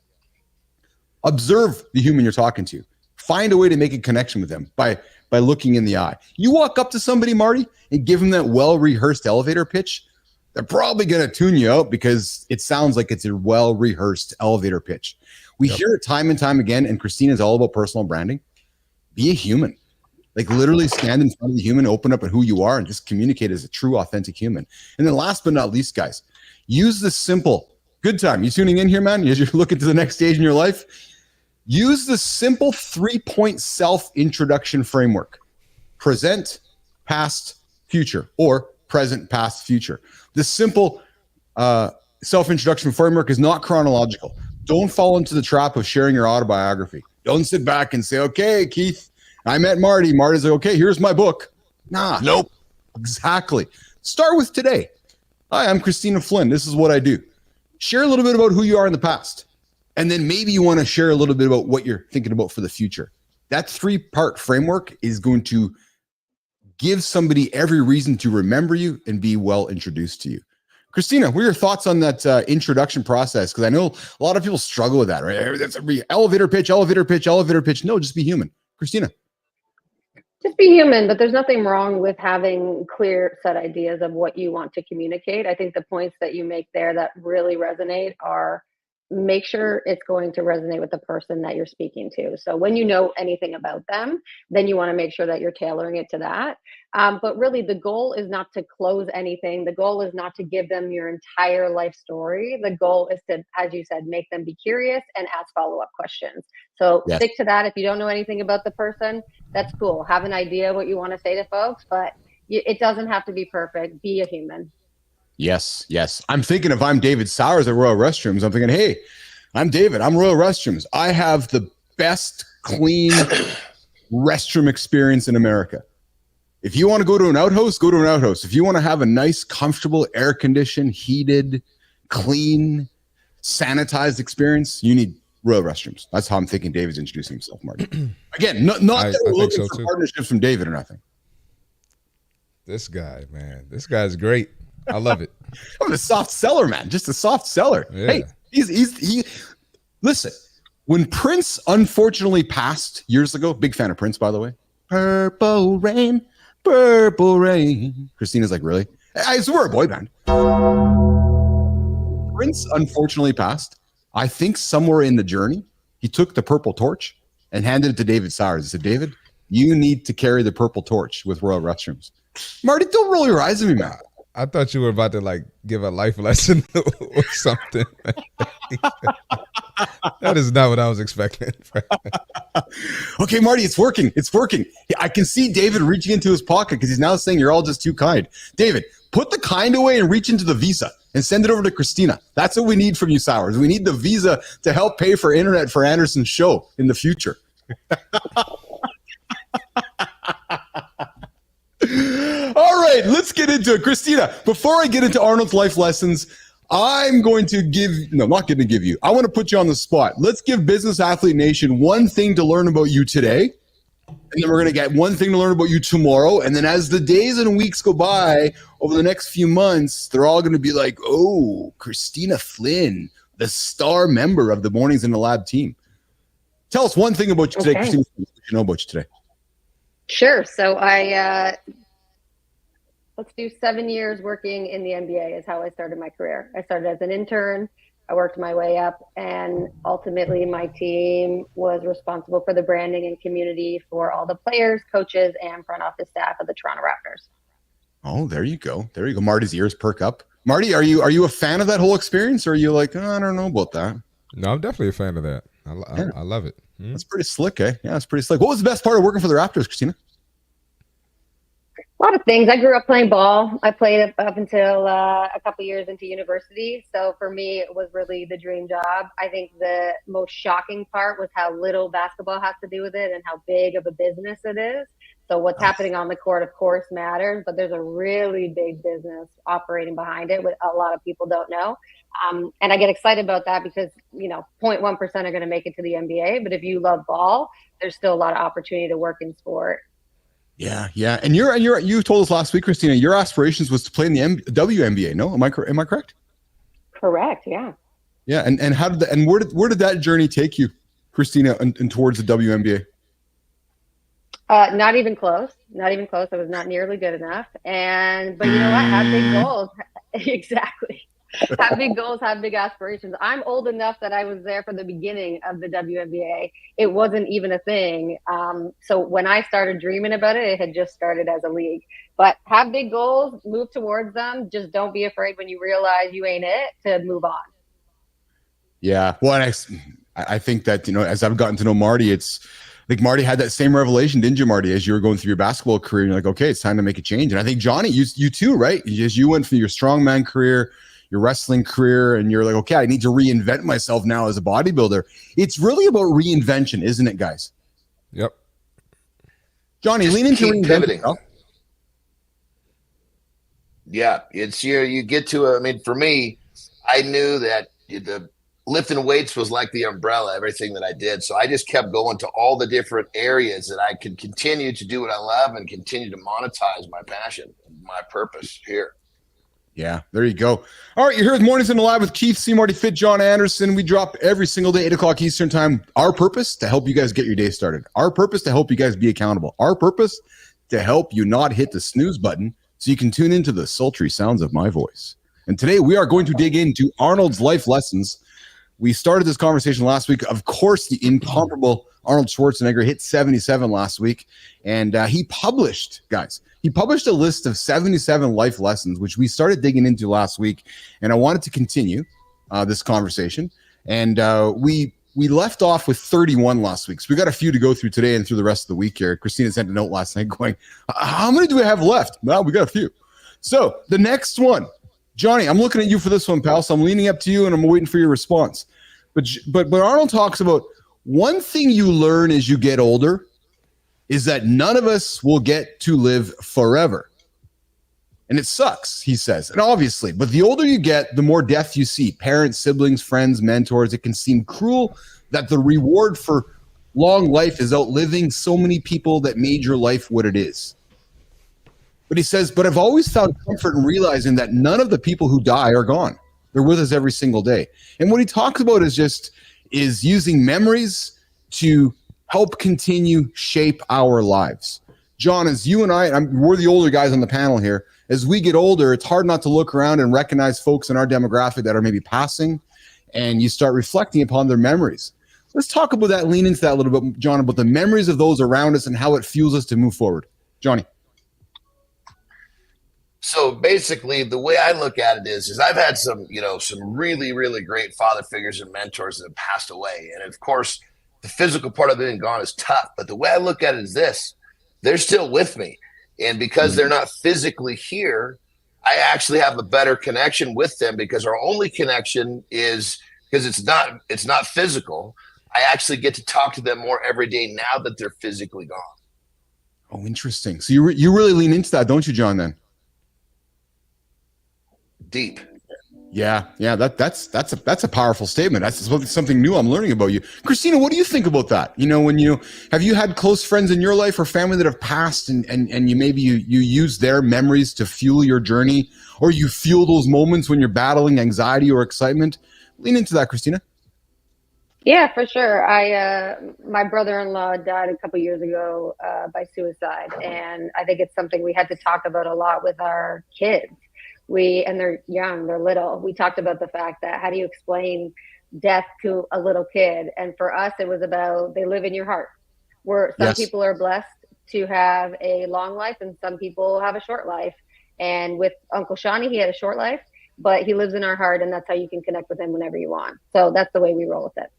Observe the human you're talking to. Find a way to make a connection with them by looking in the eye. You walk up to somebody, Marty, and give them that well-rehearsed elevator pitch, they're probably going to tune you out because it sounds like it's a well-rehearsed elevator pitch. We hear it time and time again, and Christina's all about personal branding. Be a human. Like literally stand in front of the human, open up at who you are, and just communicate as a true, authentic human. And then last but not least, guys, use the simple, good time. You tuning in here, man? As you're looking to the next stage in your life, use the simple 3-point self-introduction framework. Present, past, future, or present, past, future. This simple self-introduction framework is not chronological. Don't fall into the trap of sharing your autobiography. Don't sit back and say, okay, Keith, I met Marty. Marty's like, okay, here's my book. Nah. Nope. Exactly. Start with today. Hi, I'm Christina Flynn. This is what I do. Share a little bit about who you are in the past. And then maybe you want to share a little bit about what you're thinking about for the future. That 3-part framework is going to give somebody every reason to remember you and be well introduced to you. Christina, what are your thoughts on that introduction process? Because I know a lot of people struggle with that, right? That's elevator pitch. No, just be human. Christina. Just be human, but there's nothing wrong with having clear set ideas of what you want to communicate. I think the points that you make there that really resonate are make sure it's going to resonate with the person that you're speaking to. So when you know anything about them, then you want to make sure that you're tailoring it to that. But really the goal is not to close anything. The goal is not to give them your entire life story. The goal is to, as you said, make them be curious and ask follow-up questions. So stick to that. If you don't know anything about the person, that's cool. Have an idea what you want to say to folks, but it doesn't have to be perfect. Be a human. Yes. I'm thinking if I'm David Sowers at Royal Restrooms, I'm thinking, hey, I'm David. I'm Royal Restrooms. I have the best clean restroom experience in America. If you want to go to an outhouse, go to an outhouse. If you want to have a nice, comfortable, air-conditioned, heated, clean, sanitized experience, you need Royal Restrooms. That's how I'm thinking David's introducing himself, Marty. Again, not that we're looking for partnerships from David or nothing. This guy, man. This guy's great. I love it. I'm a soft seller, man. Just a soft seller. Yeah. Hey, he listen, when Prince unfortunately passed years ago, big fan of Prince, by the way. Purple rain, purple rain. Christina's like, really? I swear, a boy band. Prince unfortunately passed. I think somewhere in the journey, he took the purple torch and handed it to David Sowers. He said, David, you need to carry the purple torch with Royal Restrooms. Marty, don't roll your eyes at me, man. I thought you were about to like give a life lesson or something. That is not what I was expecting. Okay, Marty, it's working. It's working. I can see David reaching into his pocket because he's now saying you're all just too kind. David, put the kind away and reach into the Visa and send it over to Christina. That's what we need from you, Sowers. We need the Visa to help pay for internet for Anderson's show in the future. All right, let's get into it. Christina, before I get into Arnold's life lessons, I'm going to not going to give you. I want to put you on the spot. Let's give Business Athlete Nation one thing to learn about you today. And then we're going to get one thing to learn about you tomorrow. And then as the days and weeks go by over the next few months, they're all going to be like, oh, Christina Flynn, the star member of the Mornings in the Lab team. Tell us one thing about you today, Christina. What you know about you today? Sure. So let's do 7 years working in the NBA is how I started my career. I started as an intern. I worked my way up, and ultimately my team was responsible for the branding and community for all the players, coaches, and front office staff of the Toronto Raptors. Oh, there you go. There you go. Marty's ears perk up. Marty, are you a fan of that whole experience, or are you like, oh, I don't know about that? No, I'm definitely a fan of that. I love it. That's pretty slick, eh? Yeah, that's pretty slick. What was the best part of working for the Raptors, Christina? A lot of things. I grew up playing ball. I played up until a couple years into university. So for me, it was really the dream job. I think the most shocking part was how little basketball has to do with it and how big of a business it is. So what's happening on the court, of course, matters, but there's a really big business operating behind it, what a lot of people don't know. And I get excited about that because, 0.1% are going to make it to the NBA. But if you love ball, there's still a lot of opportunity to work in sport. Yeah. And you told us last week, Christina, your aspirations was to play in the WNBA. No, am I correct? Correct. Yeah. Yeah. And how did where did that journey take you, Christina, and towards the WNBA? Not even close. Not even close. I was not nearly good enough. But you know what? Have big goals. Exactly. Have big goals, have big aspirations. I'm old enough that I was there for the beginning of the WNBA. It wasn't even a thing. So when I started dreaming about it, it had just started as a league. But have big goals, move towards them. Just don't be afraid when you realize you ain't it to move on. Yeah. Well, I think that, as I've gotten to know Marty, it's like Marty had that same revelation, didn't you, Marty, as you were going through your basketball career? You're like, okay, it's time to make a change. And I think, Johnny, you too, right? As you went from your strongman career, your wrestling career, and you're like, okay, I need to reinvent myself now as a bodybuilder. It's really about reinvention, isn't it, guys? Yep. Johnny, lean into pivoting. Yeah, it's you get to for me, I knew that the lifting weights was like the umbrella, everything that I did. So I just kept going to all the different areas that I could continue to do what I love and continue to monetize my passion, my purpose here. Yeah, there you go. All right, you're here with Mornings in the Lab with Keith, CMartyFIT, John Anderson. We drop every single day, 8 o'clock Eastern time. Our purpose, to help you guys get your day started. Our purpose, to help you guys be accountable. Our purpose, to help you not hit the snooze button so you can tune into the sultry sounds of my voice. And today we are going to dig into Arnold's life lessons. We started this conversation last week. Of course, the incomparable Arnold Schwarzenegger hit 77 last week. And he published a list of 77 life lessons, which we started digging into last week. And I wanted to continue this conversation. And we left off with 31 last week. So we got a few to go through today and through the rest of the week here. Christina sent a note last night going, how many do we have left? Well, we got a few. So the next one, Johnny, I'm looking at you for this one, pal. So I'm leaning up to you and I'm waiting for your response. But Arnold talks about one thing you learn as you get older is that none of us will get to live forever. And it sucks, he says. And obviously, but the older you get, the more death you see. Parents, siblings, friends, mentors. It can seem cruel that the reward for long life is outliving so many people that made your life what it is. But he says, but I've always found comfort in realizing that none of the people who die are gone. They're with us every single day. And what he talks about is using memories to help continue shape our lives. John, as you and we're the older guys on the panel here. As we get older, it's hard not to look around and recognize folks in our demographic that are maybe passing, and you start reflecting upon their memories. Let's talk about that, lean into that a little bit, John, about the memories of those around us and how it fuels us to move forward. Johnny. So basically, the way I look at it is I've had some really, really great father figures and mentors that have passed away. And of course, the physical part of it being gone is tough. But the way I look at it is this: they're still with me. And because they're not physically here, I actually have a better connection with them, because our only connection is because it's not physical. I actually get to talk to them more every day now that they're physically gone. Oh, interesting. So you really lean into that, don't you, John, then? Deep. Yeah. That's a powerful statement. That's something new I'm learning about you. Christina, what do you think about that? Have you had close friends in your life or family that have passed, and you use their memories to fuel your journey, or you fuel those moments when you're battling anxiety or excitement? Lean into that, Christina. Yeah, for sure. My brother-in-law died a couple years ago by suicide, and I think it's something we had to talk about a lot with our kids. And they're young, they're little. We talked about the fact that how do you explain death to a little kid? And for us, it was about they live in your heart. Some people are blessed to have a long life, and some people have a short life. And with Uncle Shawnee, he had a short life, but he lives in our heart, and that's how you can connect with him whenever you want. So that's the way we roll with it.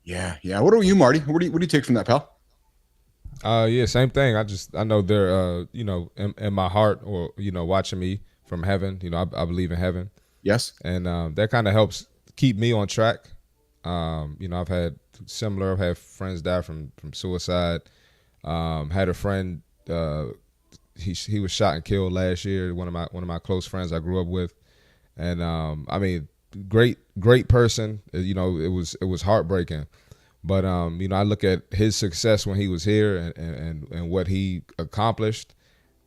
Yeah. What about you, Marty? What do you take from that, pal? Yeah, same thing. I know they're in my heart, or watching me from heaven. I believe in heaven. Yes. And that kind of helps keep me on track. I've had friends die from suicide. Had a friend, he was shot and killed last year. One of my close friends I grew up with. And great person. It was heartbreaking. But I look at his success when he was here and what he accomplished,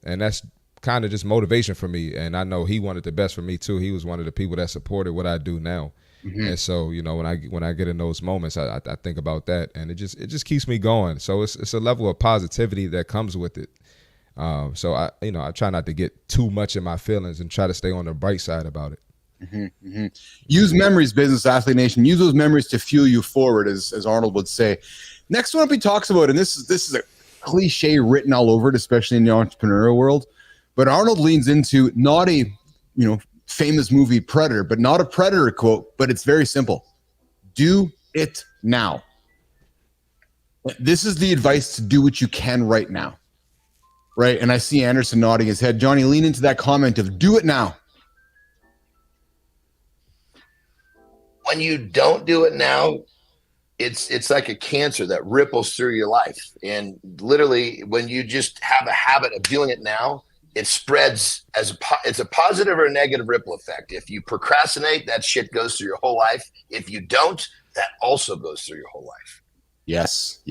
and that's kind of just motivation for me. And I know he wanted the best for me too. He was one of the people that supported what I do now. Mm-hmm. And so, when I get in those moments, I think about that, and it just keeps me going. So it's a level of positivity that comes with it. So I try not to get too much in my feelings and try to stay on the bright side about it. Mm-hmm, mm-hmm. Use memories, Business Athlete Nation. Use those memories to fuel you forward, as Arnold would say. Next one up he talks about, and this is a cliche written all over it, especially in the entrepreneurial world. But Arnold leans into not a, famous movie Predator, but not a Predator quote, but it's very simple. Do it now. This is the advice to do what you can right now. Right? And I see Anderson nodding his head. Johnny, lean into that comment of do it now. When you don't do it now, it's like a cancer that ripples through your life. And literally, when you just have a habit of doing it now, it spreads it's a positive or a negative ripple effect. If you procrastinate, that shit goes through your whole life. If you don't, that also goes through your whole life. Yes.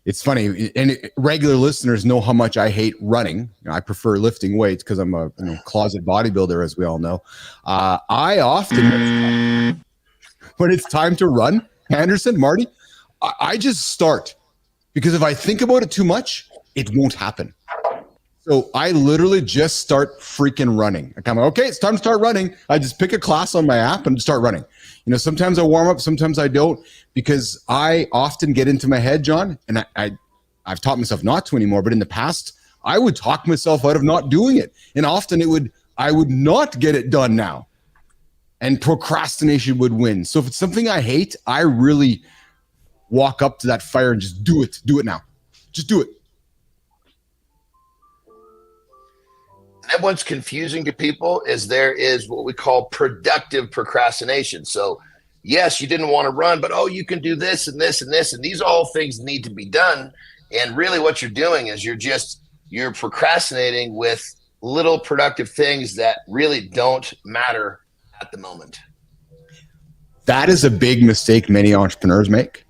It's funny, and regular listeners know how much I hate running. I prefer lifting weights because I'm a closet bodybuilder, as we all know. I often, when it's time to run, Anderson, Marty, I just start, because if I think about it too much, it won't happen. So I literally just start freaking running. I'm like, okay, it's time to start running. I just pick a class on my app and start running. Sometimes I warm up, sometimes I don't, because I often get into my head, John, and I've taught myself not to anymore, but in the past, I would talk myself out of not doing it. And often I would not get it done now. And procrastination would win. So if it's something I hate, I really walk up to that fire and just do it. Do it now. Just do it. And what's confusing to people is there is what we call productive procrastination. So yes, you didn't want to run, but you can do this and this and this, and these all things need to be done. And really what you're doing is you're procrastinating with little productive things that really don't matter at the moment. That is a big mistake many entrepreneurs make.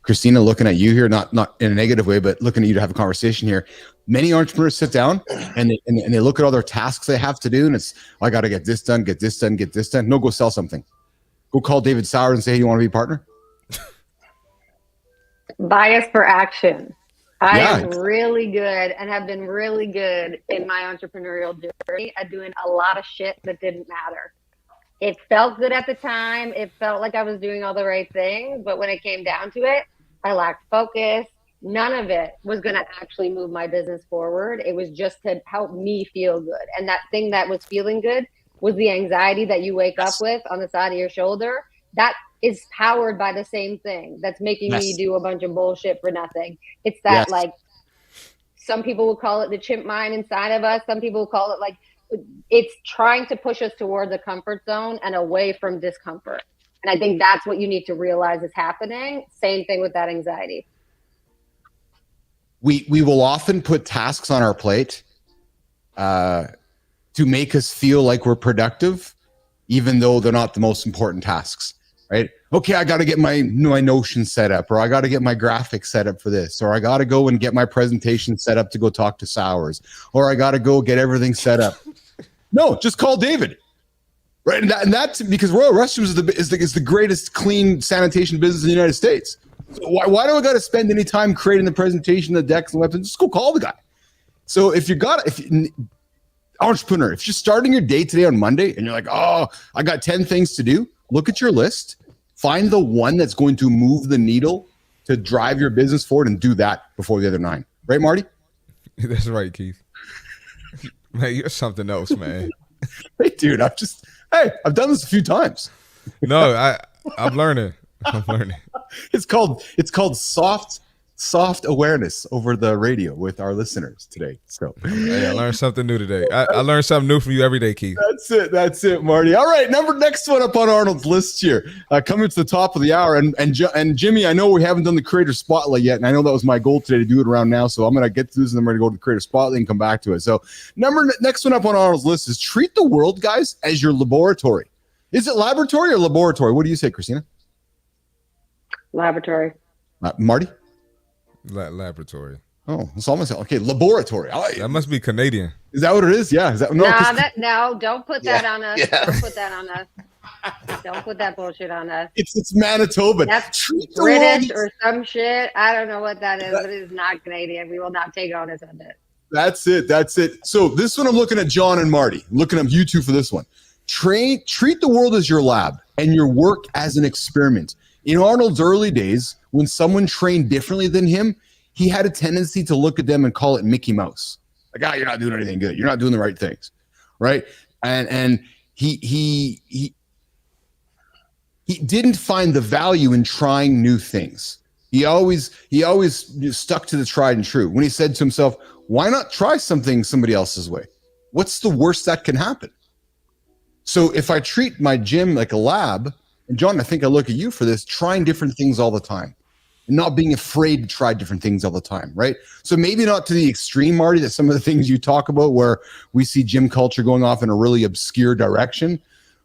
Christina, looking at you here, not in a negative way, but looking at you to have a conversation here. Many entrepreneurs sit down and they look at all their tasks they have to do, and it's, I got to get this done, get this done, get this done. No, go sell something. Go call David Sauer and say, hey, you want to be a partner? Bias for action. I Yeah. am really good and have been really good in my entrepreneurial journey at doing a lot of shit that didn't matter. It felt good at the time. It felt like I was doing all the right things. But when it came down to it, I lacked focus. None of it was going to actually move my business forward. It was just to help me feel good. And that thing that was feeling good was the anxiety that you wake up with on the side of your shoulder. That is powered by the same thing that's making me do a bunch of bullshit for nothing. It's that like, some people will call it the chimp mind inside of us. Some people will call it like, it's trying to push us towards the comfort zone and away from discomfort. And I think that's what you need to realize is happening. Same thing with that anxiety. We will often put tasks on our plate to make us feel like we're productive, even though they're not the most important tasks, right? Okay, I got to get my Notion set up, or I got to get my graphics set up for this, or I got to go and get my presentation set up to go talk to Sowers, or I got to go get everything set up. No, just call David, right? And that's because Royal Restrooms is the greatest clean sanitation business in the United States. So why do I got to spend any time creating the presentation, the decks, and weapons? Just go call the guy. So if entrepreneur, if you're starting your day today on Monday and you're like, oh, I got 10 things to do, look at your list, find the one that's going to move the needle to drive your business forward, and do that before the other 9. Right, Marty? That's right, Keith. Man, you're something else, man. Hey, dude, I've done this a few times. No, I'm learning. I'm learning. It's called soft awareness over the radio with our listeners today. So hey, I learned something new today. I learned something new from you every day, Keith. That's it, Marty. All right, next one up on Arnold's list here, coming to the top of the hour. And Jimmy, I know we haven't done the creator spotlight yet, and I know that was my goal today to do it around now. So I'm gonna get to this, and then we're gonna go to the creator spotlight and come back to it. So next one up on Arnold's list is treat the world, guys, as your laboratory. Is it laboratory or laboratory? What do you say, Christina? Laboratory. Marty? Laboratory. Oh, it's almost okay. Laboratory. That must be Canadian. Is that what it is? Yeah. Is that no? Don't put that on us. Yeah. Don't put that on us. Don't put that bullshit on us. It's Manitoba. That's British or some shit. I don't know what that is, but it is not Canadian. We will not take onus of it. That's it. So this one, I'm looking at John and Marty. I'm looking at you two for this one. Treat the world as your lab and your work as an experiment. In Arnold's early days, when someone trained differently than him, he had a tendency to look at them and call it Mickey Mouse. Like, you're not doing anything good. You're not doing the right things, right? And he didn't find the value in trying new things. He always stuck to the tried and true. When he said to himself, why not try something somebody else's way? What's the worst that can happen? So if I treat my gym like a lab, and John, I think I look at you for this, trying different things all the time and not being afraid to try different things all the time, right? So maybe not to the extreme, Marty, that some of the things you talk about where we see gym culture going off in a really obscure direction,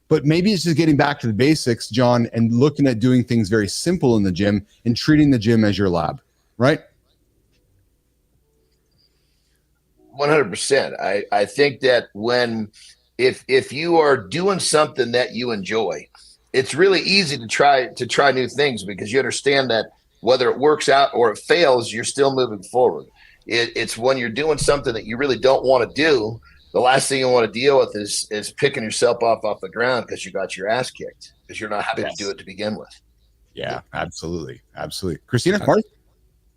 but maybe it's just getting back to the basics, John, and looking at doing things very simple in the gym and treating the gym as your lab, right? 100%. I think that if you are doing something that you enjoy, it's really easy to try new things, because you understand that whether it works out or it fails, you're still moving forward. It's when you're doing something that you really don't want to do, the last thing you want to deal with is picking yourself off the ground because you got your ass kicked because you're not happy to do it to begin with. Yeah, absolutely. Christina, Marty?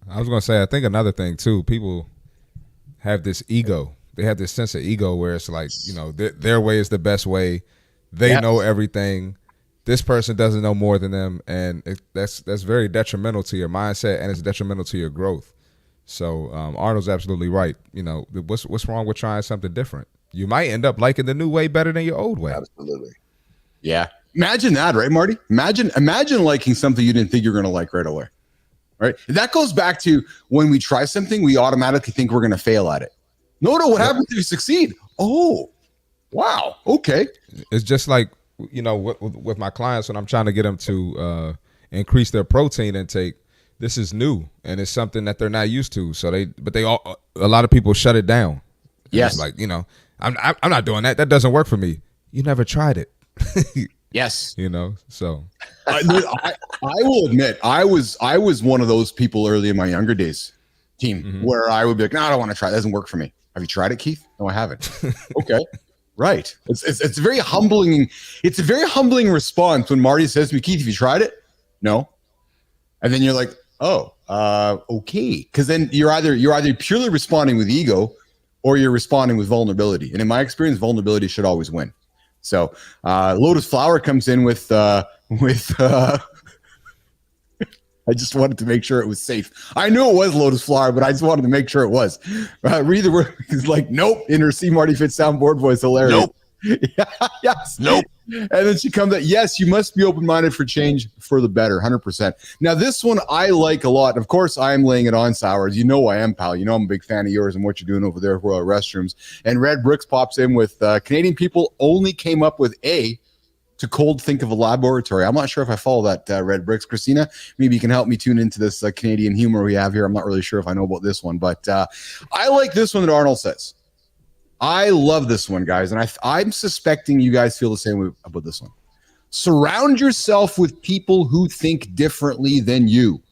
I was going to say, I think another thing too, people have this ego. They have this sense of ego where it's like, their way is the best way. They know everything. This person doesn't know more than them, and that's very detrimental to your mindset, and it's detrimental to your growth. So Arnold's absolutely right. What's wrong with trying something different? You might end up liking the new way better than your old way. Absolutely. Yeah. Imagine that, right, Marty? Imagine liking something you didn't think you were going to like right away. Right? That goes back to when we try something, we automatically think we're going to fail at it. No, what happens if you succeed? Oh, wow. Okay. It's just like, with my clients, when I'm trying to get them to increase their protein intake, this is new and it's something that they're not used to. So a lot of people shut it down. Yes. It's like, I'm not doing that. That doesn't work for me. You never tried it. Yes. So I will admit, I was one of those people early in my younger days, team, where I would be like, no, I don't want to try. It doesn't work for me. Have you tried it, Keith? No, I haven't. Okay. Right. It's very humbling. It's a very humbling response when Marty says to me, Keith, have you tried it? No. And then you're like, oh, okay. Because then you're either purely responding with ego or you're responding with vulnerability. And in my experience, vulnerability should always win. So Lotus Flower comes in with I just wanted to make sure it was safe. I knew it was Lotus Flower, but I just wanted to make sure it was. Read the word is like, nope, in her CMartyFIT soundboard voice, hilarious. Nope. Yeah, yes. Nope. And then she comes at, yes, you must be open-minded for change for the better, 100%. Now, this one I like a lot. Of course, I am laying it on, Sours. You know I am, pal. You know I'm a big fan of yours and what you're doing over there for our restrooms. And Red Bricks pops in with Canadian people only came up with A to cold think of a laboratory. I'm not sure if I follow that, Red Bricks. Christina, maybe you can help me tune into this Canadian humor we have here. I'm not really sure if I know about this one, but I like this one that Arnold says. I love this one, guys, and I'm suspecting you guys feel the same way about this one. Surround yourself with people who think differently than you.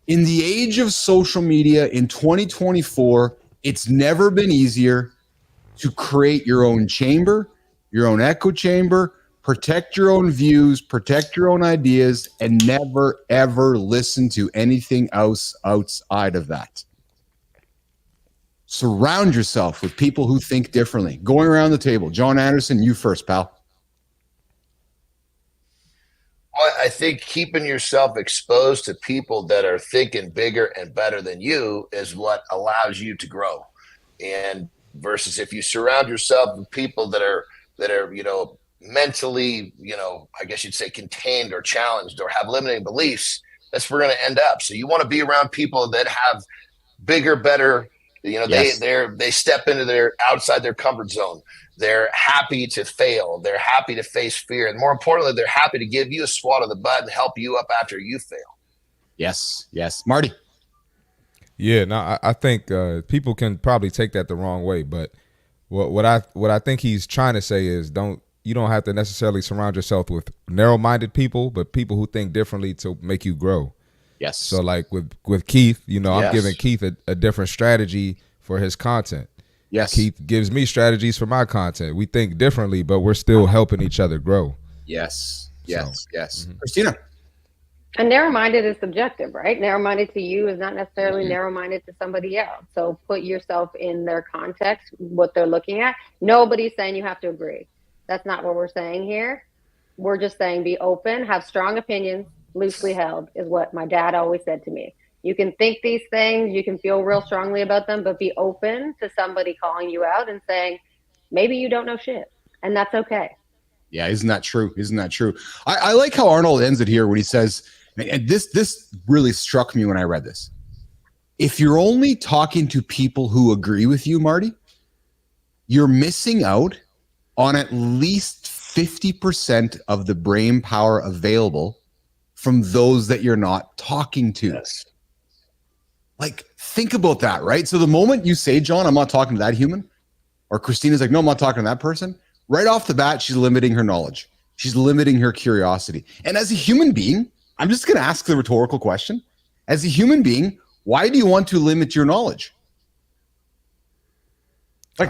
In the age of social media in 2024, it's never been easier to create your own chamber, your own echo chamber, protect your own views, protect your own ideas, and never, ever listen to anything else outside of that. Surround yourself with people who think differently. Going around the table. John Anderson, you first, pal. Well, I think keeping yourself exposed to people that are thinking bigger and better than you is what allows you to grow. And versus if you surround yourself with people that are mentally, I guess you'd say contained or challenged or have limiting beliefs, that's where we're going to end up. So you want to be around people that have bigger, better. Yes. They step into their outside their comfort zone. They're happy to fail. They're happy to face fear. And more importantly, they're happy to give you a swat of the butt and help you up after you fail. Yes. Marty. Yeah, no, I think people can probably take that the wrong way, but what I think he's trying to say is you don't have to necessarily surround yourself with narrow-minded people, but people who think differently to make you grow. Yes. So like with Keith, Yes. I'm giving Keith a different strategy for his content. Yes. Keith gives me strategies for my content. We think differently, but we're still helping each other grow. Yes. Mm-hmm. Christina. And narrow-minded is subjective, right? Narrow-minded to you is not necessarily narrow-minded to somebody else. So put yourself in their context, what they're looking at. Nobody's saying you have to agree. That's not what we're saying here. We're just saying be open, have strong opinions, loosely held is what my dad always said to me. You can think these things, you can feel real strongly about them, but be open to somebody calling you out and saying, maybe you don't know shit. And that's okay. Yeah, isn't that true? I like how Arnold ends it here when he says, and this really struck me when I read this. If you're only talking to people who agree with you, Marty, you're missing out on at least 50% of the brain power available from those that you're not talking to. Yes. Like, think about that, right? So the moment you say, John, I'm not talking to that human, or Christina's like, no, I'm not talking to that person, right off the bat, she's limiting her knowledge. She's limiting her curiosity. And as a human being, I'm just going to ask the rhetorical question. As a human being, why do you want to limit your knowledge? Like,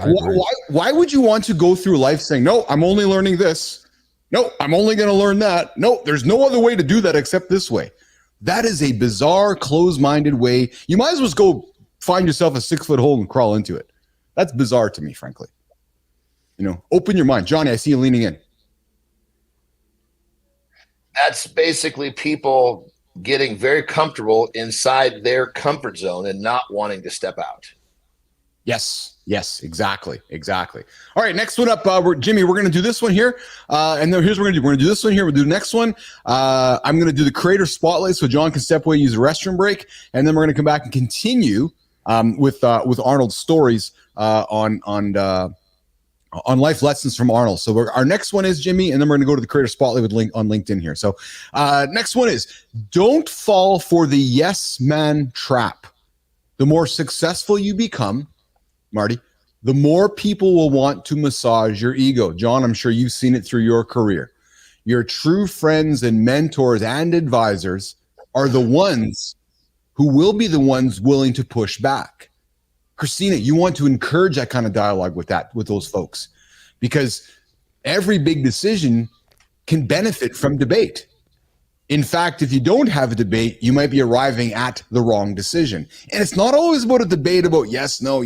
why would you want to go through life saying, no, I'm only learning this. No, I'm only going to learn that. No, there's no other way to do that except this way. That is a bizarre, closed-minded way. You might as well just go find yourself a 6-foot hole and crawl into it. That's bizarre to me, frankly. Open your mind. Johnny, I see you leaning in. That's basically people getting very comfortable inside their comfort zone and not wanting to step out. Yes, exactly. All right, next one up, Jimmy, we're going to do this one here. And then here's what we're going to do. We're going to do this one here. We'll do the next one. I'm going to do the creator spotlight so John can step away and use a restroom break. And then we're going to come back and continue with Arnold's stories on life lessons from Arnold. So our next one is Jimmy, and then we're going to go to the creator spotlight with link on LinkedIn here. So next one is don't fall for the yes man trap. The more successful you become, Marty, the more people will want to massage your ego. John, I'm sure you've seen it through your career. Your true friends and mentors and advisors are the ones who will be the ones willing to push back. Christina, you want to encourage that kind of dialogue with those folks, because every big decision can benefit from debate. In fact, if you don't have a debate, you might be arriving at the wrong decision. And it's not always about a debate about yes, no,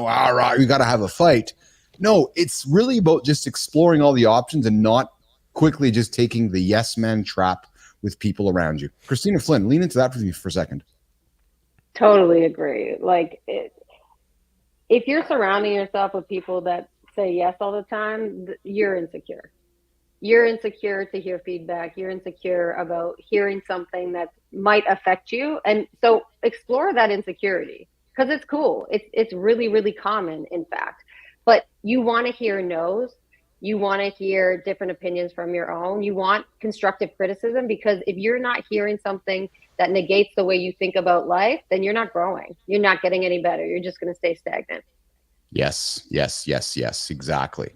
all right, you got to have a fight. No, it's really about just exploring all the options and not quickly just taking the yes man trap with people around you. Christina Flynn, lean into that for me for a second. Totally agree. Like, if you're surrounding yourself with people that say yes all the time, you're insecure. You're insecure to hear feedback. You're insecure about hearing something that might affect you. And so explore that insecurity, because it's cool. It's really, really common, in fact. But you want to hear no's. You want to hear different opinions from your own. You want constructive criticism, because if you're not hearing something that negates the way you think about life, then you're not growing. You're not getting any better. You're just going to stay stagnant. Yes, exactly.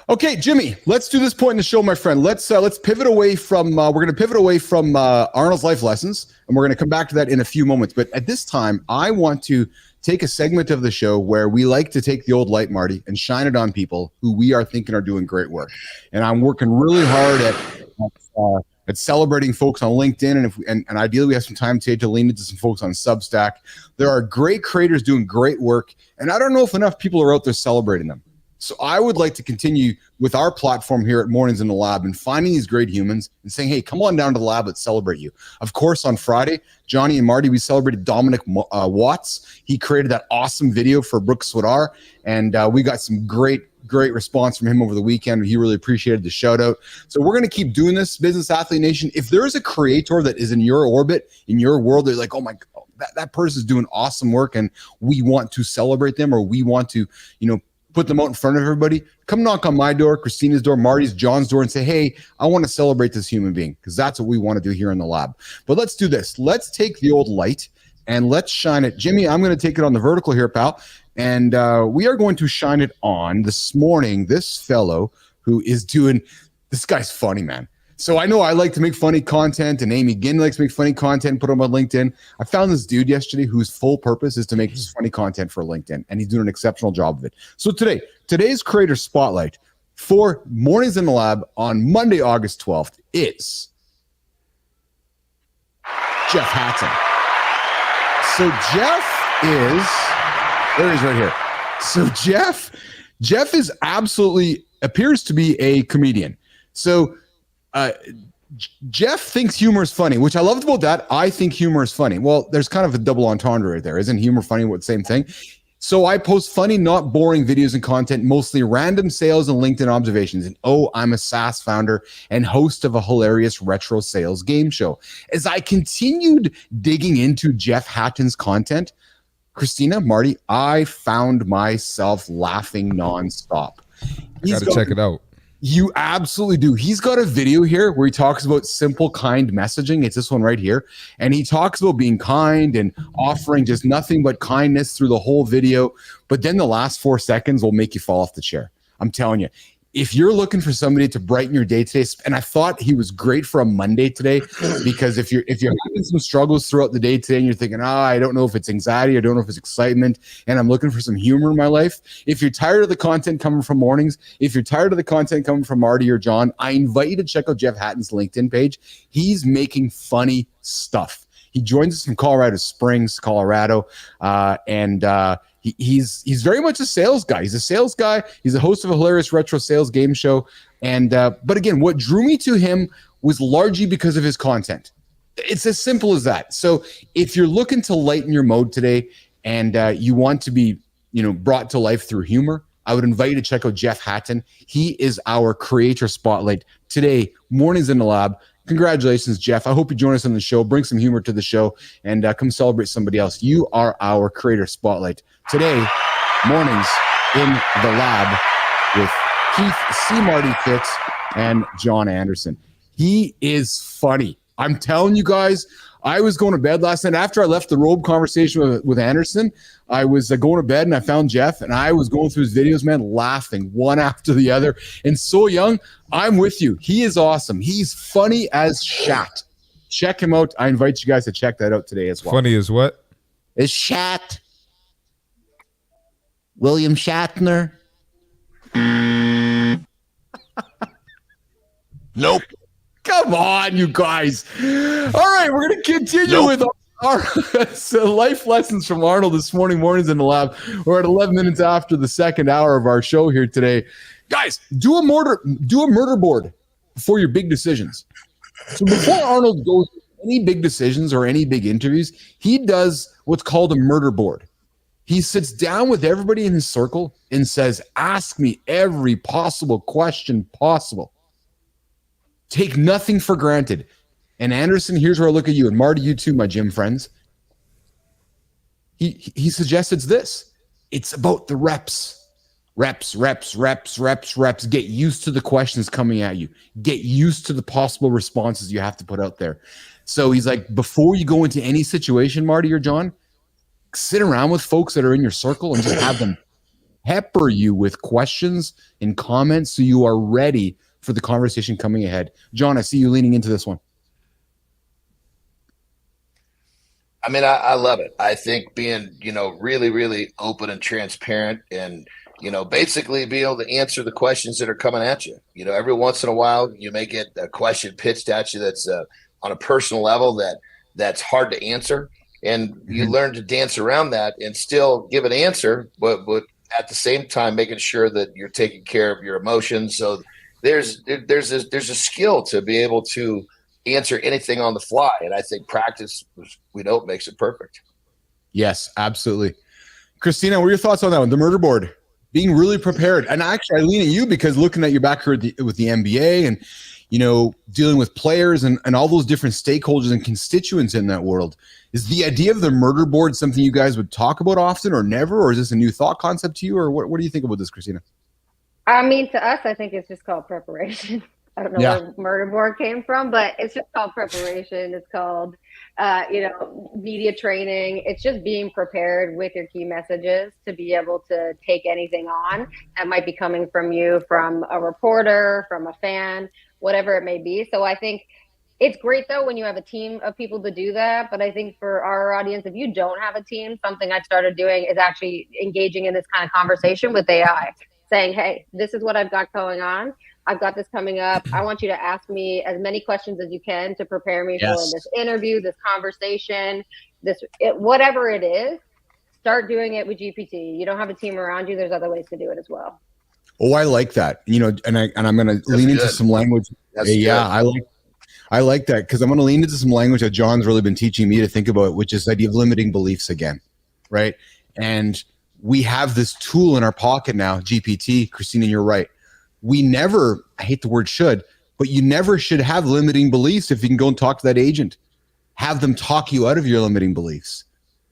Okay, Jimmy, let's do this point in the show, my friend. Let's pivot away from, we're going to pivot away from Arnold's life lessons, and we're going to come back to that in a few moments. But at this time, I want to take a segment of the show where we like to take the old light, Marty, and shine it on people who we are thinking are doing great work. And I'm working really hard at celebrating folks on LinkedIn, and ideally we have some time today to lean into some folks on Substack. There are great creators doing great work, and I don't know if enough people are out there celebrating them. So I would like to continue with our platform here at Mornings in the Lab and finding these great humans and saying, hey, come on down to the lab, let's celebrate you. Of course, on Friday, Johnny and Marty, we celebrated Dominic Watts. He created that awesome video for Brooks Swadar, and we got some great response from him over the weekend. He really appreciated the shout out. So we're going to keep doing this, Business Athlete Nation. If there is a creator that is in your orbit, in your world, they're like, oh my God, that person is doing awesome work and we want to celebrate them, or we want to, put them out in front of everybody, come knock on my door, Christina's door, Marty's, John's door, and say, hey, I want to celebrate this human being, because that's what we want to do here in the lab. But let's do this. Let's take the old light and let's shine it. Jimmy, I'm going to take it on the vertical here, pal. And we are going to shine it on this morning, this fellow who is doing, this guy's funny, man. So I know I like to make funny content, and Amy Ginn likes to make funny content, put them on LinkedIn. I found this dude yesterday whose full purpose is to make this funny content for LinkedIn, and he's doing an exceptional job of it. So today's creator spotlight for Mornings in the Lab on Monday, August 12th is Jeff Hatton. So Jeff is, there he is right here. So Jeff is appears to be a comedian. So Jeff thinks humor is funny, which I loved about that. I think humor is funny. Well, there's kind of a double entendre right there. Isn't humor funny? What, same thing? So I post funny, not boring videos and content, mostly random sales and LinkedIn observations. And I'm a SaaS founder and host of a hilarious retro sales game show. As I continued digging into Jeff Hatton's content, Christina, Marty, I found myself laughing nonstop. You got to check it out. You absolutely do. He's got a video here where he talks about simple, kind messaging. It's this one right here. And he talks about being kind and offering just nothing but kindness through the whole video. But then the last 4 seconds will make you fall off the chair. I'm telling you. If you're looking for somebody to brighten your day today, and I thought he was great for a Monday today, because if you're having some struggles throughout the day today and you're thinking, I don't know if it's anxiety, I don't know if it's excitement, and I'm looking for some humor in my life. If you're tired of the content coming from Mornings, if you're tired of the content coming from Marty or John, I invite you to check out Jeff Hatton's LinkedIn page. He's making funny stuff. He joins us from Colorado Springs, Colorado, and he's very much a sales guy. He's a sales guy. He's a host of a hilarious retro sales game show. And but again, what drew me to him was largely because of his content. It's as simple as that. So if you're looking to lighten your mode today and you want to be, brought to life through humor, I would invite you to check out Jeff Hatton. He is our creator spotlight today, Mornings in the Lab. Congratulations, Jeff. I hope you join us on the show. Bring some humor to the show and come celebrate somebody else. You are our creator spotlight. Today, Mornings in the Lab with Keith, CMartyFIT, and John Anderson. He is funny. I'm telling you guys, I was going to bed last night. After I left the robe conversation with Anderson, I was going to bed and I found Jeff and I was going through his videos, man, laughing one after the other. And So Young, I'm with you. He is awesome. He's funny as shat. Check him out. I invite you guys to check that out today as well. Funny as what? Is Shat. William Shatner. Nope. Come on, you guys. All right, we're going to continue with our life lessons from Arnold this mornings in the lab. We're at 11 minutes after the second hour of our show here today. Guys, do a murder board before your big decisions. So before Arnold goes to any big decisions or any big interviews, he does what's called a murder board. He sits down with everybody in his circle and says, ask me every possible question possible. Take nothing for granted. And Anderson, here's where I look at you, and Marty, you too, my gym friends. He suggests it's this. It's about the reps. Reps. Get used to the questions coming at you. Get used to the possible responses you have to put out there. So he's like, before you go into any situation, Marty or John, sit around with folks that are in your circle and just have them pepper you with questions and comments so you are ready for the conversation coming ahead. John, I see you leaning into this one. I mean, I love it. I think being, really, really open and transparent and, basically be able to answer the questions that are coming at you. Every once in a while, you may get a question pitched at you that's on a personal level that's hard to answer. And you learn to dance around that and still give an answer, but at the same time, making sure that you're taking care of your emotions. So there's a skill to be able to answer anything on the fly. And I think practice, makes it perfect. Yes, absolutely. Christina, what are your thoughts on that one? The murder board, being really prepared. And actually, I lean at you because looking at your back here with the NBA and, dealing with players and all those different stakeholders and constituents in that world, is the idea of the murder board something you guys would talk about often or never? Or is this a new thought concept to you? Or what do you think about this, Christina? I mean, to us, I think it's just called preparation. I don't know where murder board came from, but it's just called preparation. It's called, media training. It's just being prepared with your key messages to be able to take anything on that might be coming from you, from a reporter, from a fan, whatever it may be. So I think it's great, though, when you have a team of people to do that. But I think for our audience, if you don't have a team, something I started doing is actually engaging in this kind of conversation with AI, saying, hey, this is what I've got going on. I've got this coming up. I want you to ask me as many questions as you can to prepare me for this interview, this conversation, whatever it is. Start doing it with GPT. You don't have a team around you. There's other ways to do it as well. Oh, I like that. And I'm going to lean into some language. I like that because I'm going to lean into some language that John's really been teaching me to think about, which is the idea of limiting beliefs again, right? And we have this tool in our pocket now, GPT. Christina, you're right. We never, I hate the word should, but you never should have limiting beliefs if you can go and talk to that agent. Have them talk you out of your limiting beliefs.